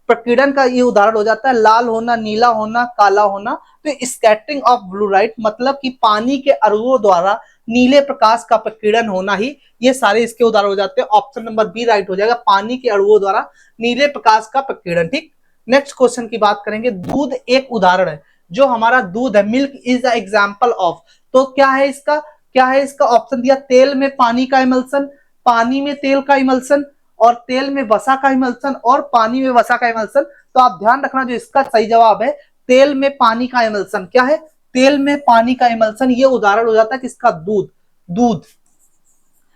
प्रकीर्णन का ये उदाहरण हो जाता है लाल होना, नीला होना, काला होना। तो स्कैटरिंग ऑफ ब्लू लाइट मतलब कि पानी के अणुओं द्वारा नीले प्रकाश का प्रकीर्णन होना ही ये सारे इसके उदाहरण हो जाते हैं। ऑप्शन नंबर बी राइट हो जाएगा, पानी के अणुओं द्वारा नीले प्रकाश का प्रकीर्णन, ठीक। नेक्स्ट क्वेश्चन की बात करेंगे, दूध एक उदाहरण है, जो हमारा दूध है, milk is a example of, तो क्या है इसका, क्या है इसका ऑप्शन दिया, तेल में पानी का इमल्सन, पानी में तेल का इमल्सन, और तेल में वसा का इमल्सन, और पानी में वसा का इमल्सन। तो आप ध्यान रखना जो इसका सही जवाब है तेल में पानी का इमल्सन, क्या है, तेल में पानी का इमल्सन, ये उदाहरण हो जाता है किसका, दूध। दूध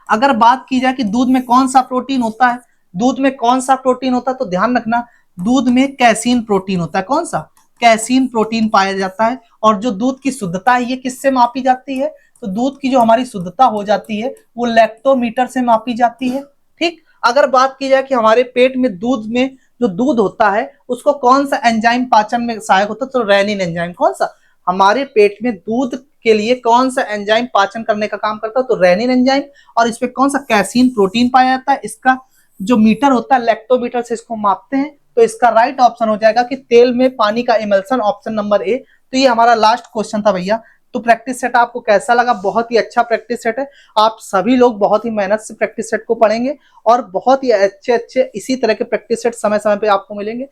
अगर बात की जाए कि दूध में कौन सा प्रोटीन होता है, दूध में कौन सा प्रोटीन होता है, तो ध्यान रखना दूध में कैसीन प्रोटीन होता है, कौन सा, कैसीन प्रोटीन पाया जाता है। और जो दूध की शुद्धता है ये किससे मापी जाती है, तो दूध की जो हमारी शुद्धता हो जाती है वो लैक्टोमीटर से मापी जाती है, ठीक। अगर बात की जाए कि हमारे पेट में दूध में जो दूध होता है उसको कौन सा एंजाइम पाचन में सहायक होता है, तो रेनिन एंजाइम, कौन सा, हमारे पेट में दूध के लिए कौन सा एंजाइम पाचन करने का काम करता है, तो रेनिन एंजाइम। और इसमें कौन सा कैसीन प्रोटीन पाया जाता है, इसका जो मीटर होता है लैक्टोमीटर से इसको मापते हैं। तो इसका राइट ऑप्शन हो जाएगा कि तेल में पानी का इमल्सन, ऑप्शन नंबर ए। तो ये हमारा लास्ट क्वेश्चन था भैया। तो प्रैक्टिस सेट आपको कैसा लगा, बहुत ही अच्छा प्रैक्टिस सेट है, आप सभी लोग बहुत ही मेहनत से प्रैक्टिस सेट को पढ़ेंगे और बहुत ही अच्छे अच्छे इसी तरह के प्रैक्टिस सेट समय समय पे आपको मिलेंगे।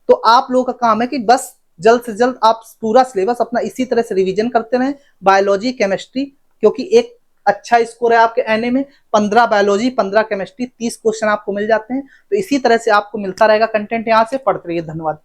तो आप लोगों का काम है कि बस जल्द से जल्द आप पूरा सिलेबस अपना इसी तरह से रिवीजन करते रहें, बायोलॉजी केमिस्ट्री, क्योंकि एक अच्छा स्कोर है आपके एनए में, 15 बायोलॉजी 15 केमिस्ट्री, 30 क्वेश्चन आपको मिल जाते हैं। तो इसी तरह से आपको मिलता रहेगा कंटेंट, यहाँ से पढ़ते रहिए। धन्यवाद।